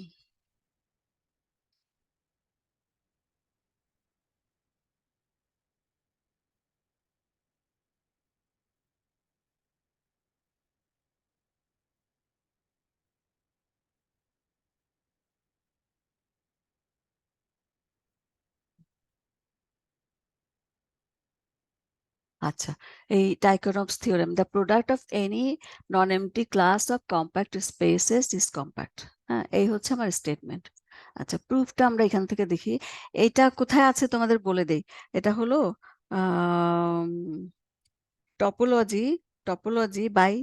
আচ্ছা, এই Tychonoff's theorem, the product of any non empty class of compact spaces is compact. হ্যাঁ, এই হচ্ছে আমার স্টেটমেন্ট। আচ্ছা, প্রুফটা আমরা এখান থেকে দেখি। এইটা কোথায় আছে তোমাদের বলে দেই। এটা হলো topology, topology by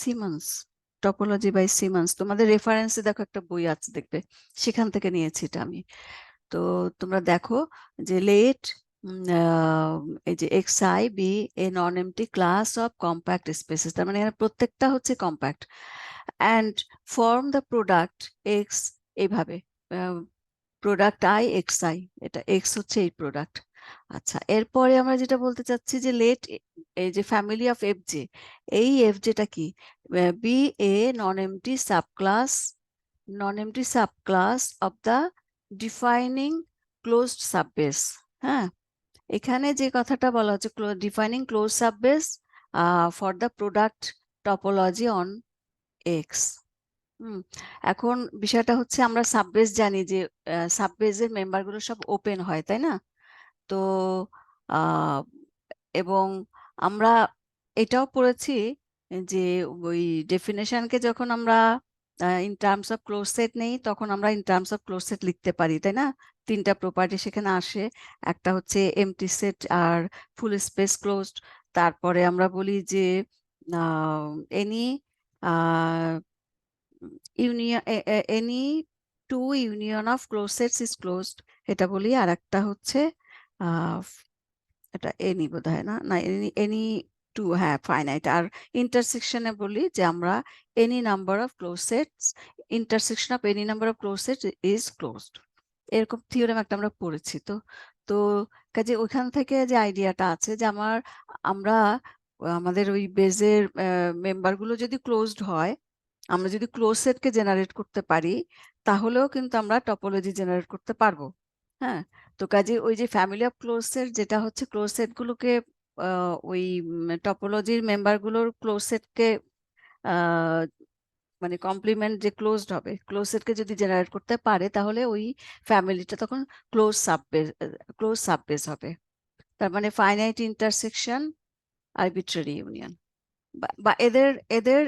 Simmons. Topology by Simmons, তোমাদের রেফারেন্সে দেখো একটা বই আছে দেখবে, সেখান থেকে নিয়েছি এটা আমি। তো তোমরা দেখো যে লেট এই যে xi be a non-empty class of compact spaces, তার মানে এখানে প্রত্যেকটা হচ্ছে compact, and form the product x, এইভাবে প্রোডাক্ট i xi, এটা x হচ্ছে এই প্রোডাক্ট। আচ্ছা, এরপরে আমরা যেটা বলতে চাচ্ছি যে লেট এই যে ফ্যামিলি অফ fj, এই fjটা কি, be a non empty subclass of the defining closed subbase. হ্যাঁ, এখানে যে কথাটা বলা হচ্ছে defining close subbase for the product topology on x. এখন বিষয়টা হচ্ছে আমরা সাববেস জানি যে সাববেসের মেম্বার গুলো সব ওপেন হয়, তাই না? তো আহ, এবং আমরা এটাও পড়েছি যে ওই ডেফিনেশনকে যখন আমরা in terms of close set নেই, তখন আমরা in terms of close set লিখতে পারি, তাই না? তিনটা প্রপার্টি সেখানে আসে, একটা হচ্ছে এমটি সেট আর ফুল স্পেস ক্লোজড। তারপরে আমরা বলি যে any union, any two union of close sets is closed, এটা বলি। আর একটা হচ্ছে আহ এটা এনি বোধহয়, না না, এনি এনি টু, হ্যাঁ, ফাইনাইট। আর ইন্টারসেকশনে বলি যে আমরা any number of close sets, intersection of any number of close sets is closed. এরকম থিওরেম একটা আমরা পড়েছি। তো তো কাজে ওইখান থেকে যে আইডিয়াটা আছে যে আমরা আমাদের ওই বেজের মেম্বার গুলো যদি ক্লোজড হয়, আমরা যদি ক্লোজ সেটকে জেনারেট করতে পারি, তাহলেও কিন্তু আমরা টপোলজি জেনারেট করতে পারবো। হ্যাঁ, তো কাজে ওই যে ফ্যামিলি অফ ক্লোজ সেট, যেটা হচ্ছে ক্লোজ সেট গুলোকে ওই টপোলজির মেম্বার গুলোর ক্লোজ সেটকে মানে কমপ্লিমেন্ট যে ক্লোজড হবে, ক্লোজ সেটকে যদি জেনারেট করতে পারে, তাহলে ওই ফ্যামিলিটা তখন ক্লোজ সাববেস হবে। তার মানে ফাইনাইট ইন্টারসেকশন, আরবিট্রারি ইউনিয়ন, বা এদের এদের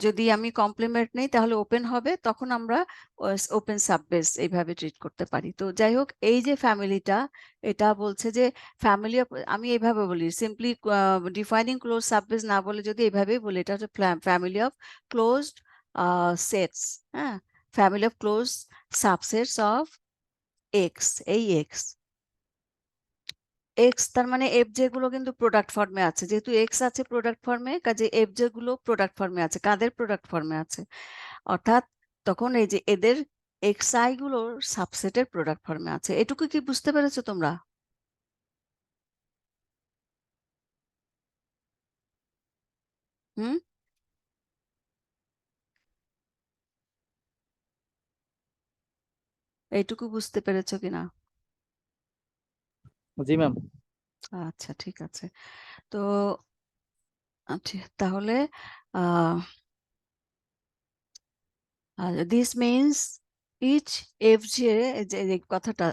যদি আমি কমপ্লিমেন্ট নেই তাহলে ওপেন হবে, তখন আমরা ওপেন সাববেস এইভাবে ট্রিট করতে পারি। তো যাই হোক, এই যে ফ্যামিলিটা, এটা বলছে যে ফ্যামিলি অফ, আমি এইভাবে বলি সিম্পলি ডিফাইনিং ক্লোজ সাববেস না বলে যদি এইভাবেই বলি, এটা হচ্ছে ফ্যামিলি অফ ক্লোজড সেটস। হ্যাঁ, family of close subsets of x, এই এক্স এক্স, তার মানে এফ জে গুলো কিন্তু প্রোডাক্ট ফর্মে আছে, যেহেতু এক্স আছে প্রোডাক্ট ফর্মে, কাজে এফ জে গুলো প্রোডাক্ট ফর্মে আছে। কাদের প্রোডাক্ট ফর্মে আছে? অর্থাৎ তখন এই যে এদের এক্স আই গুলোর সাবসেটের প্রোডাক্ট ফর্মে আছে। এটুকু কি বুঝতে পেরেছো তোমরা? হুম, এইটুকু বুঝতে পেরেছো কিনা? জি ম্যাম। আচ্ছা, ঠিক আছে। তো আচ্ছা, তাহলে আহ this means each fj, যে কথাটা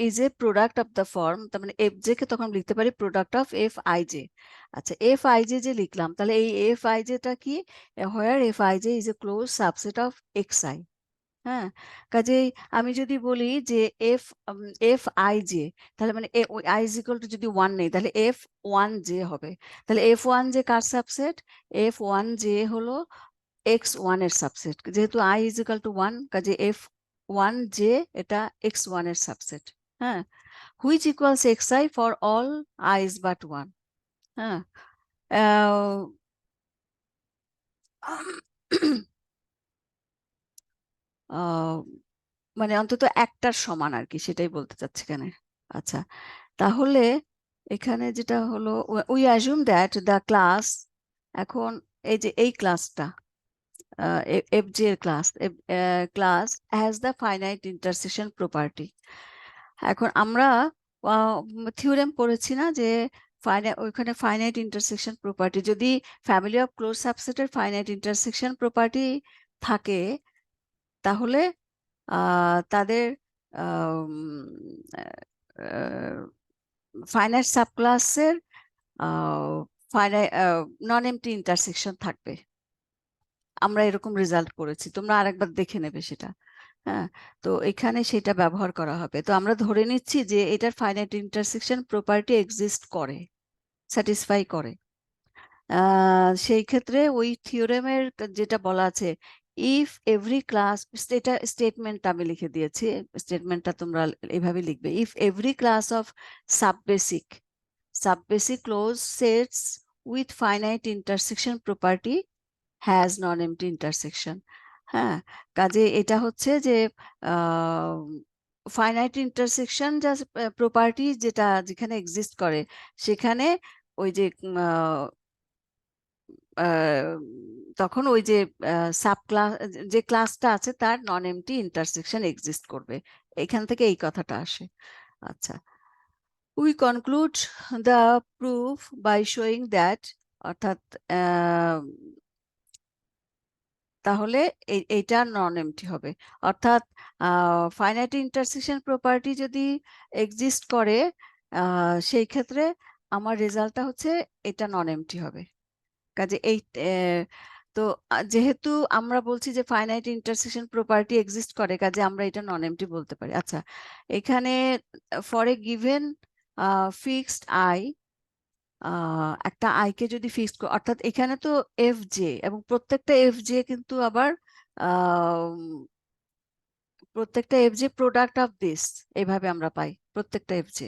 is a product of the form, তার মানে fj কে তখন লিখতে পারি প্রোডাক্ট অফ fij। আচ্ছা, fij যে লিখলাম, তাহলে এই fij টা কি? where fij is a closed subset of xi। হ্যাঁ, কাজেই আমি যদি বলি যে এফ আই জে, তাহলে মানে আই ইজ ইকুয়াল টু যদি 1 নেই, তাহলে এফ 1 জে হবে। তাহলে এফ 1 জে কার সাবসেট? এফ 1 জে হলো x1 এর সাবসেট। যেহেতু i ইজ ইকুয়াল টু 1, কাজে f1 জে এটা x1 এর সাবসেট। হ্যাঁ, which equals xi for all i's but 1। হ্যাঁ, আহ, আহ, মানে অন্তত একটার সমান আর কি, সেটাই বলতে চাচ্ছি এখানে। আচ্ছা, তাহলে এখানে যেটা হলো, we assume that the class, এখন এই যে এই ক্লাসটা fj এর class has the finite intersection property. এখন আমরা থিওরেম পড়েছি না যে ওইখানে ফাইনাইট ইন্টারসেকশন প্রপার্টি, যদি ফ্যামিলি অফ ক্লোজ সাবসেটের ফাইনাইট ইন্টারসেকশন প্রপার্টি থাকে, তাহলে তাদের ফাইনাইট সাবক্লাসের নন এমটি ইন্টারসেকশন থাকবে। আমরা এরকম রেজাল্ট করেছি, তোমরা আরেকবার দেখে নেবে সেটা। হ্যাঁ, তো এখানে সেটা ব্যবহার করা হবে। তো আমরা ধরে নিচ্ছি যে এটার ফাইনাইট ইন্টারসেকশন প্রপার্টি এক্সিস্ট করে, স্যাটিসফাই করে। সেই ক্ষেত্রে ওই থিওরেমের যেটা বলা আছে, ইফ এভরি ক্লাস, এটা স্টেটমেন্ট আমি লিখে দিয়েছি, স্টেটমেন্টটা তোমরা এইভাবে লিখবে। If every class of subbasic close sets with finite intersection property has non empty intersection. হ্যাঁ, কাজে এটা হচ্ছে যে ফাইনাইট ইন্টারসেকশন যা প্রপার্টি যেটা যেখানে এক্সিস্ট করে, সেখানে ওই যে তখন ওই যে সাব ক্লাস, যে ক্লাসটা আছে তার নন এমটি ইন্টারসেকশন এক্সিস্ট করবে। এখান থেকে এই কথাটা আসে। আচ্ছা, we conclude the proof by showing that, অর্থাৎ তাহলে এইটা নন এমটি হবে। অর্থাৎ ফাইনাইট ইন্টারসেকশন প্রপার্টি যদি এক্সিস্ট করে, সেই ক্ষেত্রে আমার রেজাল্টটা হচ্ছে এটা নন এমটি হবে। কাজে এই তো যেহেতু আমরা বলছি যে ফাইনাইট ইন্টারসেকশন প্রপার্টি এক্সিস্ট করে, কাজে আমরা এটা নন এমটি বলতে পারি। আচ্ছা, এখানে for a given fixed I, একটা আই কে যদি ফিক্সড, অর্থাৎ এখানে তো এফ জে, এবং প্রত্যেকটা এফ জে কিন্তু আবার প্রত্যেকটা F J product of this, এইভাবে আমরা পাই প্রত্যেকটা এফ জে।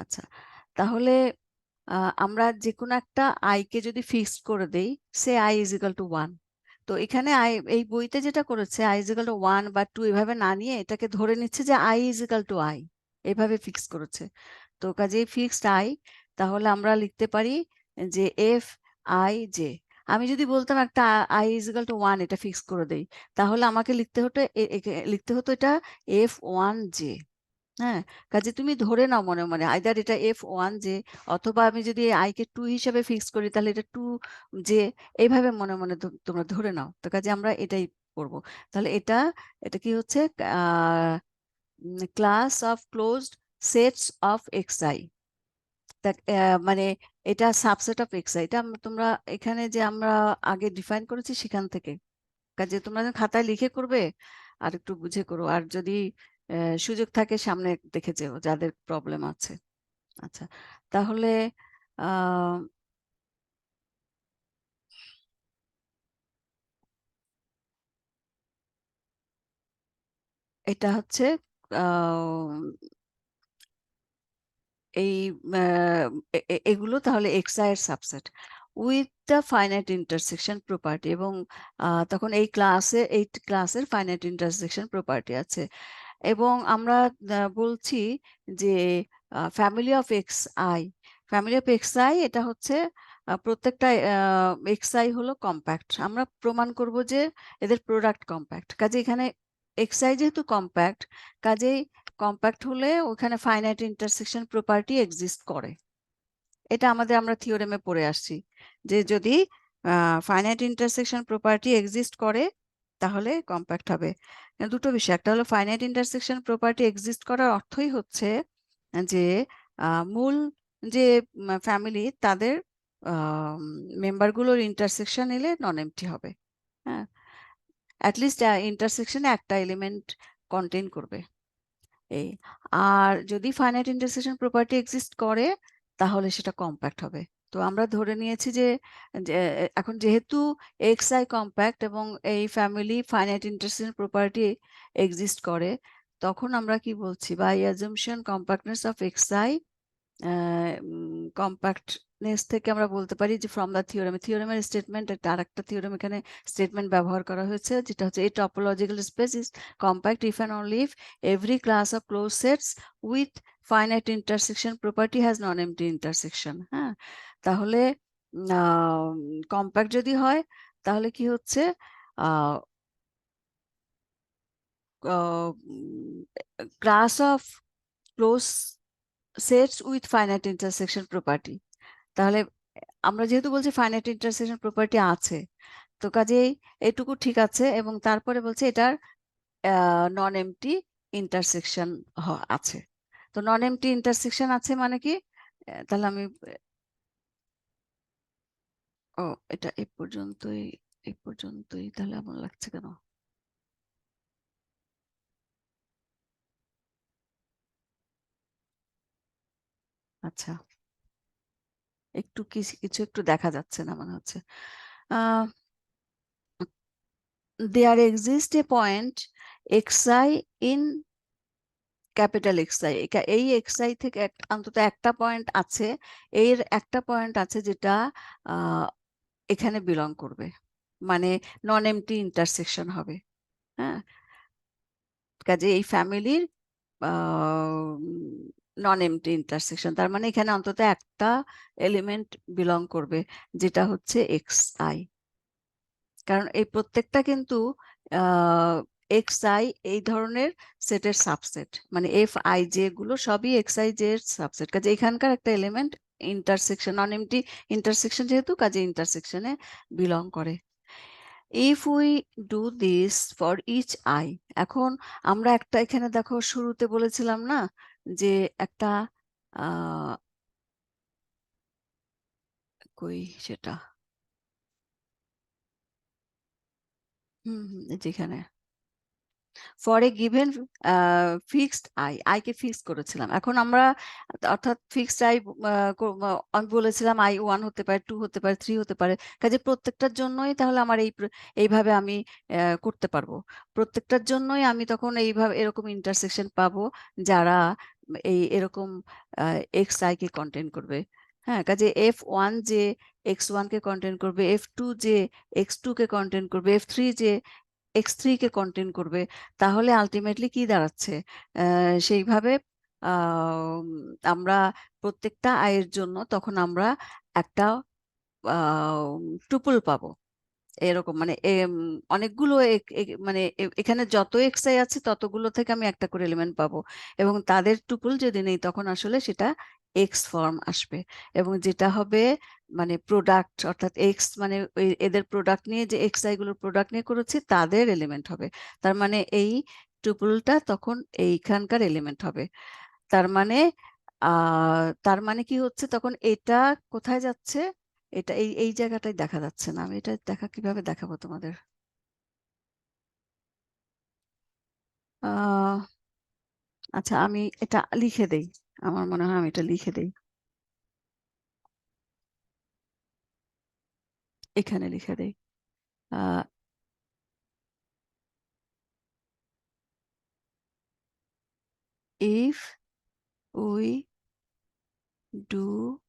আচ্ছা, তাহলে আমরা যে কোনো একটা আই কে যদি ফিক্সড করে দেই, say I is equal to 1, তো এখানে আই, এই বইতে যেটা করেছে আই ইজ ইকাল টু 1 বা 2 এভাবে না নিয়ে এটাকে ধরে নিচ্ছে যে I is equal to I, এভাবে ফিক্স করেছে। তো কাজেই ফিক্সড আই, তাহলে আমরা লিখতে পারি যে এফ আই জে। আমি যদি বলতাম একটা আই ইজ ইকুয়াল টু 1 এটা ফিক্স করে দেই, তাহলে আমাকে লিখতে হতো এটা এফ ওয়ান জে। হ্যাঁ, কাজে তুমি ধরে নাও মনে মনে আইদার এটা F1 জে, অথবা আমি যদি আই কে 2 হিসেবে ফিক্স করি তাহলে এটা 2 জে, এইভাবে মনে মনে তোমরা ধরে নাও। তো কাজে আমরা এটাই করব। তাহলে এটা এটা কি হচ্ছে class of closed sets of xi। মানে এটা সাবসেট অফ xi। এটা তোমরা এখানে যে আমরা আগে ডিফাইন করেছি সেখান থেকে, কাজে তোমরা যখন খাতায় লিখে করবে আর একটু বুঝে করো, আর যদি সুযোগ থাকে সামনে দেখে যেও যাদের প্রবলেম আছে। আচ্ছা, তাহলে আহ এটা হচ্ছে এই এগুলো তাহলে xi এর subset with the finite intersection property, এবং তখন এই ক্লাসের ফাইনাইট ইন্টারসেকশন প্রপার্টি আছে। এবং আমরা বলছি যে ফ্যামিলি অফ xi এটা হচ্ছে প্রত্যেকটা xi হলো কম্প্যাক্ট। আমরা প্রমাণ করব যে এদের প্রোডাক্ট কম্প্যাক্ট। কাজে এখানে xi যেহেতু কম্প্যাক্ট, কাজেই কম্প্যাক্ট হলে ওখানে ফাইনাইট ইন্টারসেকশন প্রপার্টি এক্সিস্ট করে। এটা আমরা থিওরেমে পড়ে আসছি যে যদি ফাইনাইট ইন্টারসেকশন প্রপার্টি এক্সিস্ট করে তাহলে কম্প্যাক্ট হবে। দুটো বিষয়, একটা হলো ফাইনাইট ইন্টারসেকশন প্রপার্টি এক্সিস্ট করার অর্থই হচ্ছে যে মূল যে ফ্যামিলি তাদের মেম্বারগুলোর ইন্টারসেকশন এলে নন এমটি হবে। হ্যাঁ, অ্যাটলিস্ট ইন্টারসেকশনে একটা এলিমেন্ট কন্টেইন করবে এই। আর যদি ফাইনাইট ইন্টারসেকশন প্রপার্টি এক্সিস্ট করে তাহলে সেটা কম্প্যাক্ট হবে। তো আমরা ধরে নিয়েছি যে এখন যেহেতু xi কম্প্যাক্ট এবং এই family finite intersection property exist করে, তখন আমরা কি বলছি, by assumption compactness of xi, compactness থেকে আমরা বলতে পারি যে ফ্রম দ্য থিওরেমের স্টেটমেন্ট, একটা আরেকটা থিওরেম এখানে স্টেটমেন্ট ব্যবহার করা হয়েছে যেটা হচ্ছে এই topological space is compact if and only if every class of closed sets with finite intersection property has non-empty intersection। হ্যাঁ, তাহলে কম্প্যাক্ট যদি হয় তাহলে কি হচ্ছে class of close sets with finite intersection property. তাহলে আমরা যেহেতু বলছি ফাইনাইট ইন্টারসেকশন প্রপার্টি আছে, তো কাজেই এটুকু ঠিক আছে, এবং তারপরে বলছে এটার নন এমটি ইন্টারসেকশন আছে। তো নন এমটি ইন্টারসেকশন আছে মানে কি, তাহলে আমি ও এটা এই পর্যন্তই তাহলে এমন লাগছে কেন? আচ্ছা, একটু কিছু একটু দেখা যাচ্ছে না মনে হচ্ছে। There exist a point xi in capital xi। এই xi থেকে অন্তত একটা পয়েন্ট আছে, এর একটা পয়েন্ট আছে যেটা এখানে বিলং করবে, মানে নন এমটি ইন্টারসেকশন হবে। হ্যাঁ, কাজে এই ফ্যামিলির নন এমটি ইন্টারসেকশন, তার মানে এখানে অন্তত একটা এলিমেন্ট বিলং করবে যেটা হচ্ছে xi। কারণ এই প্রত্যেকটা কিন্তু xi এই ধরনের সেটের সাবসেট, মানে fij গুলো সবই xij এর সাবসেট। কাজে এখানকার একটা element intersection, non empty intersection যেহেতু, কাজে ইন্টারসেকশনে বিলং করে। If we do this for each I, এখন আমরা একটা এখানে দেখো শুরুতে বলেছিলাম না যে একটা কই সেটা, যেখানে for a given fixed I K fix করেছিলাম। এখন আমরা অর্থাৎ ফিক্সড আই আমি বলেছিলাম i1 হতে পারে, 2 হতে পারে, 3 হতে পারে। কাজে প্রত্যেকটার জন্যই তাহলে আমার এইভাবে আমি করতে পারবো। প্রত্যেকটার জন্যই আমি তখন এইভাবে এরকম ইন্টারসেকশন পাবো যারা এরকম xi কে কন্টেইন করবে। হ্যাঁ, কাজে f1 যে x1 কে কন্টেইন করবে, f2 যে x2 কে কন্টেইন করবে, f3 যে x3 কে কন্টেইন করবে। তাহলে আলটিমেটলি কি দাঁড়াচ্ছে, সেইভাবে আমরা প্রত্যেকটা আয়ের জন্য তখন আমরা একটা টুপল পাবো, এরকম মানে অনেকগুলো মানে এখানে যত এক্স আই আছে ততগুলো থেকে আমি একটা করে এলিমেন্ট পাবো, এবং তাদের টুপল যদি নেই তখন আসলে সেটা এক্স ফর্ম আসবে, এবং যেটা হবে মানে প্রোডাক্ট, অর্থাৎ এক্স মানে এদের প্রোডাক্ট নিয়ে, যে এক্স আই গুলোর প্রোডাক্ট নিয়ে করেছি তাদের এলিমেন্ট হবে। তার মানে এই টুপলটা তখন এইখানকার এলিমেন্ট হবে। তার মানে তার মানে কি হচ্ছে, তখন এটা কোথায় যাচ্ছে, এটা এই এই জায়গাটায় দেখা যাচ্ছে না, আমি এটা কিভাবে দেখাবো তোমাদের। আহ আচ্ছা, আমি এটা লিখে দেই, আমার মনে হয় আমি এটা লিখে দেই, এখানে লিখে দেই। আহ if we do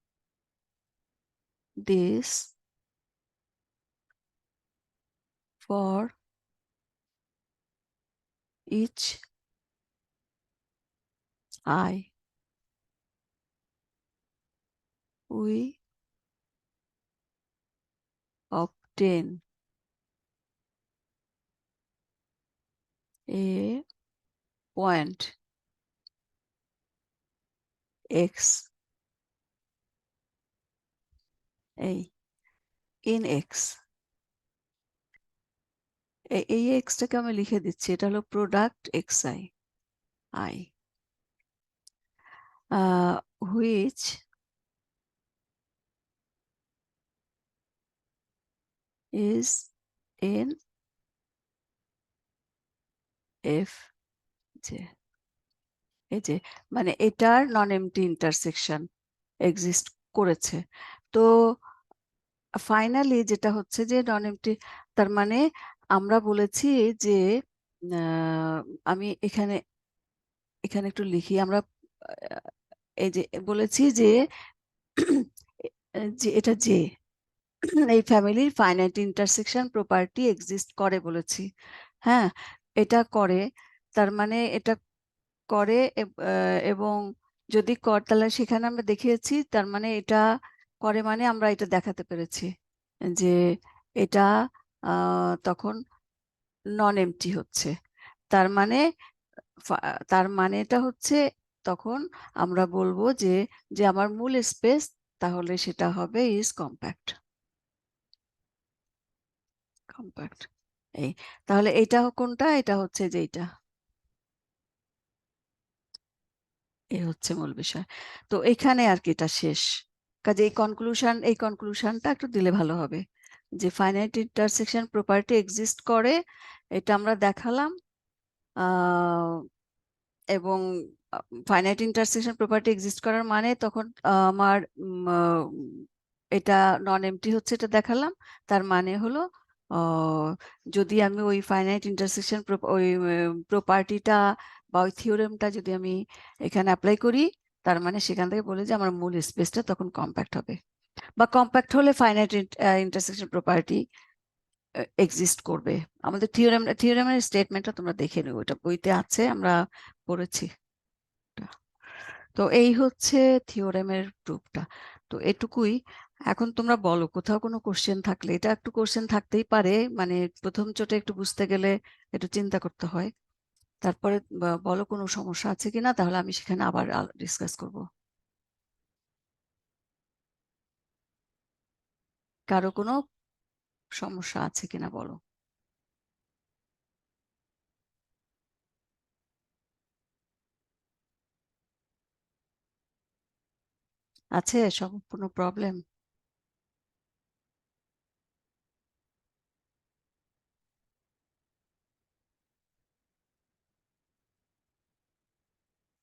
this for each I, we obtain a point x, এই in x, এই এক্সটাকে আমি লিখে দিচ্ছি, এটা হলো product x I I, which is in f j, এই যে মানে এটার নন এমটি ইন্টারসেকশন এক্সিস্ট করেছে। তো ফাইনালি যেটা হচ্ছে যে নন এমটি, তার মানে আমরা বলেছি যে আহ, আমি এখানে এখানে একটু লিখি, আমরা এই যে বলেছি যে যে এটা যে এই ফ্যামিলির ফাইনাইট ইন্টারসেকশন প্রপার্টি এক্সিস্ট করে বলেছি। হ্যাঁ, এটা করে, তার মানে এটা করে এবং যদি তাহলে সেখানে আমরা দেখিয়েছি, তার মানে এটা করে মানে আমরা এটা দেখাতে পেরেছি যে এটা তখন নন এমটি হচ্ছে। তার মানে তার মানে এটা হচ্ছে তখন আমরা বলবো যে যে আমার মূল স্পেস, তাহলে সেটা হবে ইজ কম্প্যাক্ট, কম্প্যাক্ট। এই তাহলে এটা কোনটা, এটা হচ্ছে যে এটা, এই হচ্ছে মূল বিষয়। তো এখানে আর কি এটা শেষ, কাজে এই কনক্লুশনটা একটু দিলে ভালো হবে, যে ফাইনাইট ইন্টারসেকশন প্রপার্টি এক্সিস্ট করে, এটা আমরা দেখালাম। এবং ফাইনাইট ইন্টারসেকশন প্রপার্টি এক্সিস্ট করার মানে তখন আমার এটা নন এমটি হচ্ছে, এটা দেখালাম। তার মানে হলো যদি আমি ওই ফাইনাইট ইন্টারসেকশন ওই প্রপার্টিটা বা ওই থিওরেমটা যদি আমি এখানে অ্যাপ্লাই করি, তার মানে সেখান থেকে বলে যে আমার মূল স্পেসটা তখন কম্প্যাক্ট হবে, বা কম্প্যাক্ট হলে ফাইনাইট ইন্টারসেকশন প্রপার্টি এক্সিস্ট করবে। আমাদের থিওরেমের স্টেটমেন্টটা তোমরা দেখে নিও, ওটা বইতে আছে, আমরা পড়েছি। তো এই হচ্ছে থিওরেমের প্রুফটা। তো এটুকুই। এখন তোমরা বলো কোথাও কোনো কোশ্চেন থাকলে, এটা একটু কোশ্চেন থাকতেই পারে, মানে প্রথম চোটে একটু বুঝতে গেলে একটু চিন্তা করতে হয়। তারপরে বলো কোনো সমস্যা আছে কিনা, তাহলে আমি সেখানে আবার ডিসকাস করব। কারো কোনো সমস্যা আছে কিনা বলো। আছে সব কোনো প্রবলেম?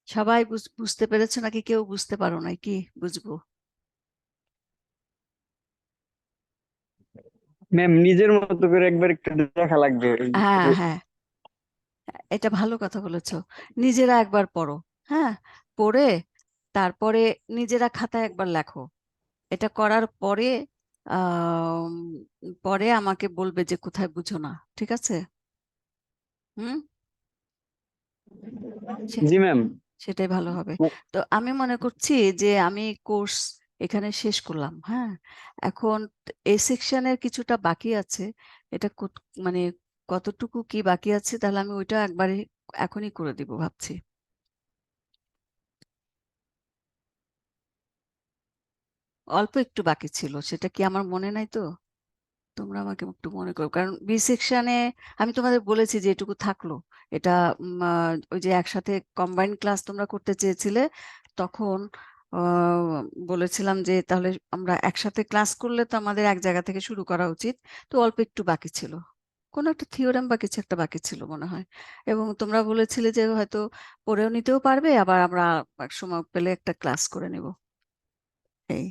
সবাই বুঝতে পেরেছো নাকি কেউ বুঝতে পারো নাই, কি বুঝবো? ম্যাম নিজের মতো করে একবার একটু দেখা লাগবে হ্যাঁ হ্যাঁ, এটা ভালো কথা বলেছো, নিজেরা একবার পড়ো। হ্যাঁ, পড়ে তারপরে নিজেরা খাতায় একবার লেখো, এটা করার পরে আহ পরে আমাকে বলবে যে কোথায় বুঝো না, ঠিক আছে? হুম। সে- জি ম্যাম। সেটাই ভালো হবে। তো আমি মনে করছি যে আমি কোর্স এখানে শেষ করলাম, হ্যাঁ। এখন এই সেকশনের কিছুটা বাকি আছে, এটা মানে কতটুকু কি বাকি আছে, তাহলে আমি ওইটা একবারে এখনই করে দিব ভাবছি। অল্প একটু বাকি ছিল, সেটা কি আমার মনে নাই তো? তোমরা আমাকে একটু মনে করো, কারণ বি সেকশনে আমি তোমাদের বলেছি যে এটুকু থাকলো। এটা ওই যে একসাথে কম্বাইন্ড ক্লাস তোমরা করতে চেয়েছিলে, তখন বলেছিলাম যে তাহলে আমরা একসাথে ক্লাস করলে তো আমাদের এক জায়গা থেকে শুরু করা উচিত। তো অল্প একটু বাকি ছিল, কোনো একটা থিওরেম বা কিছু একটা বাকি ছিল মনে হয়। এবং তোমরা বলেছিলে যে হয়তো পড়েও নিতেও পারবে, আবার আমরা এক সময় পেলে একটা ক্লাস করে নেব। এই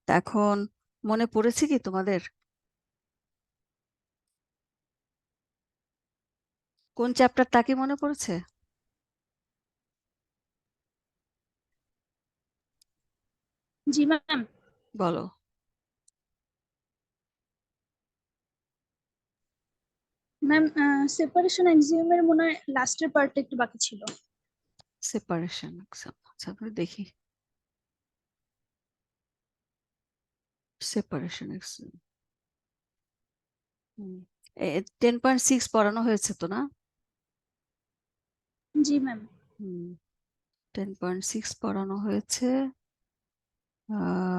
তা এখন মনে পড়েছে কি তোমাদের কোন চ্যাপ্টারটা কি মনে পড়েছে? জি ম্যাম। বলো। ম্যাম সেপারেশন এক্সিওমের মনে হয় লাস্টের পার্টটা একটু বাকি ছিল। সেপারেশন, আচ্ছা দেখি। সেপারেশন 10.6 পড়ানো হয়েছে তো না? জি ম্যাম। 10.6 পড়ানো হয়েছে।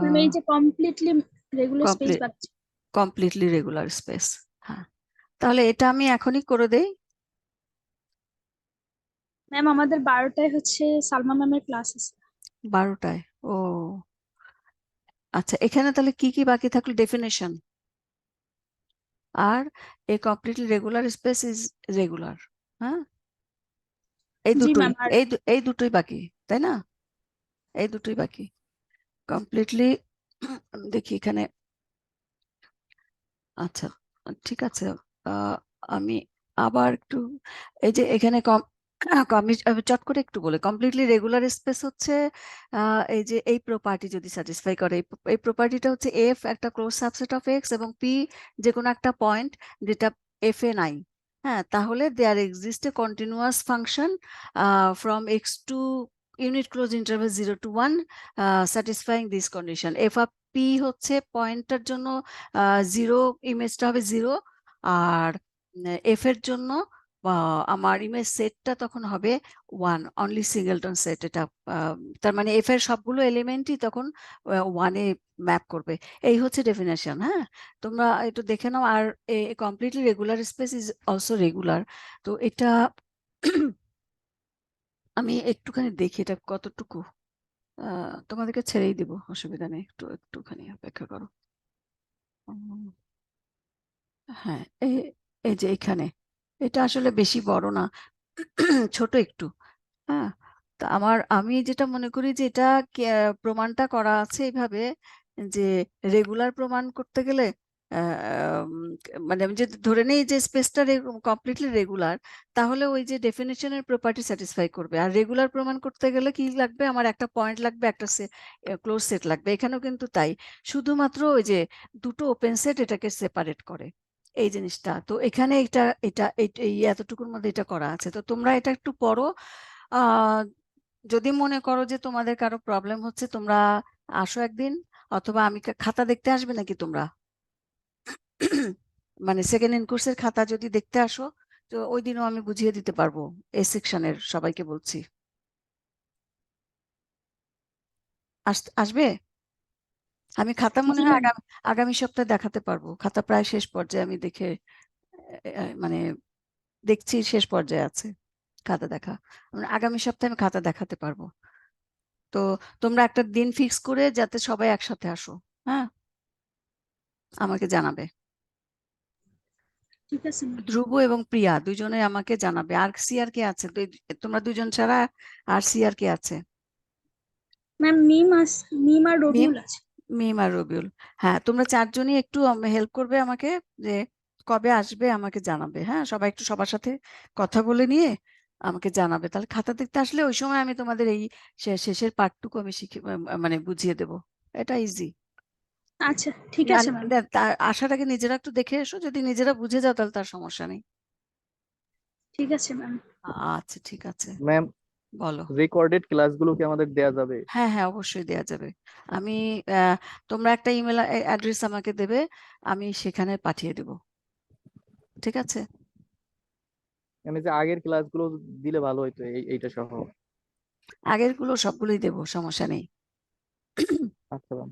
ম্যাম এই যে কমপ্লিটলি রেগুলার স্পেস বাকি ছিল। কমপ্লিটলি রেগুলার স্পেস, হ্যাঁ। তাহলে এটা আমি এখনই করে দেই। ম্যাম আমাদের 12টায় হচ্ছে সালমা ম্যামের ক্লাস আছে। 12টায়? ও আচ্ছা, এখানে তাহলে কি কি বাকি থাকলো? Definition are a completely regular space is regular, হ্যাঁ। এই জি দুটোই, ম্যাম। আর এই দুটোই বাকি, তাই না? এই দুটোই বাকি কমপ্লিটলি। দেখি এখানে, আচ্ছা ঠিক আছে। আমি আবার একটু এই যে এখানে আমি চট করে একটু বলে, কমপ্লিটলি রেগুলার স্পেস হচ্ছে এই যে এই প্রপার্টি যদি স্যাটিসফাই করে, এই প্রপার্টিটা হচ্ছে এফ একটা ক্লোজ সাবসেট অফ এক্স এবং পি যে কোনো একটা পয়েন্ট যেটা এফ এ নাই, হ্যাঁ, তাহলে there exist a continuous function from X to unit close interval 0 to 1 satisfying this condition. F of P হচ্ছে পয়েন্টটার জন্য 0, ইমেজটা হবে 0, আর এফ এর জন্য আমার ইমেজ সেটটা তখন হবে 1, অনলি সিঙ্গেলটন সেট। এটা তার মানে এফ এর সবগুলো এলিমেন্টই তখন 1-এ ম্যাপ করবে। এই হচ্ছে ডেফিনেশন, হ্যাঁ। তোমরা একটু দেখে নাও। আর completely regular space is also regular. তো এটা আমি একটুখানি দেখি এটা কতটুকু, তোমাদেরকে ছেড়েই দিব, অসুবিধা নেই, একটুখানি অপেক্ষা করো। হ্যাঁ, এই যে এখানে এটা আসলে বেশি বড় না, ছোট একটু, হ্যাঁ। তা আমি যেটা মনে করি যে এটা প্রমাণটা করা আছে এইভাবে যে রেগুলার প্রমাণ করতে গেলে মানে আমি যদি ধরে নিই যে স্পেসটা কমপ্লিটলি রেগুলার, তাহলে ওই যে ডেফিনেশনের প্রপার্টি স্যাটিসফাই করবে। আর রেগুলার প্রমাণ করতে গেলে কি লাগবে? আমার একটা পয়েন্ট লাগবে, একটা ক্লোজ সেট লাগবে। এখানেও কিন্তু তাই, শুধুমাত্র ওই যে দুটো ওপেন সেট এটাকে সেপারেট করে এই জিনিসটা। তো এখানে এই এতটুকুর মধ্যে এটা করা আছে। তো তোমরা এটা একটু পড়ো। যদি মনে করো যে তোমাদের কারো প্রবলেম হচ্ছে, তোমরা আসো একদিন, অথবা আমি খাতা দেখতে আসবে নাকি তোমরা? মানে সেকেন্ড ইন কোর্সের খাতা যদি দেখতে আসো, তো ওই দিনও আমি বুঝিয়ে দিতে পারবো। এই সেকশনের সবাইকে বলছি, আসবে। আমি খাতা মনে জি হয় ম্যাম। আগামী সপ্তাহে দেখাতে পারবো। খাতা প্রায় শেষ পর্যায়ে, আমি দেখে মানে দেখছি শেষ পর্যায়ে আছে খাতা দেখা। আগামী সপ্তাহে আমি খাতা দেখাতে পারবো। তো তোমরা একটা দিন ফিক্স করে যাতে সবাই একসাথে আসো, হ্যাঁ, আমাকে জানাবে। ঠিক আছে ম্যাম। ধ্রুব এবং প্রিয়া দুজনে আমাকে জানাবে। আর সিআর কে আছে? তোমরা দুজন ছাড়া আর সিআর কে আছে? ম্যাম মিম আর মিম, রবিউল আছে। মিম আর রবিউল। হ্যাঁ, তোমরা চারজনই একটু হেল্প করবে আমাকে, যে কবে আসবে আমাকে জানাবে। হ্যাঁ, সবাই একটু সবার সাথে কথা বলে নিয়ে আমাকে জানাবে। তাহলে খাতা দেখতে আসলে ওই সময় আমি তোমাদের এই শেষের পার্টটুকু আমি শিখে মানে বুঝিয়ে দেবো। এটা ইজি। আচ্ছা ঠিক আছে ম্যাম। আসার আগে নিজেরা একটু দেখে এসো, যদি নিজেরা বুঝে যাও তাহলে তার সমস্যা নেই। ঠিক আছে ম্যাম। আচ্ছা ঠিক আছে। ম্যাম বলো। রেকর্ডেড ক্লাসগুলো কি আমাদের দেয়া যাবে? হ্যাঁ হ্যাঁ, অবশ্যই দেয়া যাবে। আমি তোমরা একটা ইমেল অ্যাড্রেস আমাকে দেবে, আমি সেখানে পাঠিয়ে দেব। ঠিক আছে? মানে যে আগের ক্লাসগুলো দিলে ভালো হইতো এইটা সহ। আগের গুলো সবগুলোই দেবো, সমস্যা নেই। আচ্ছা ম্যাম।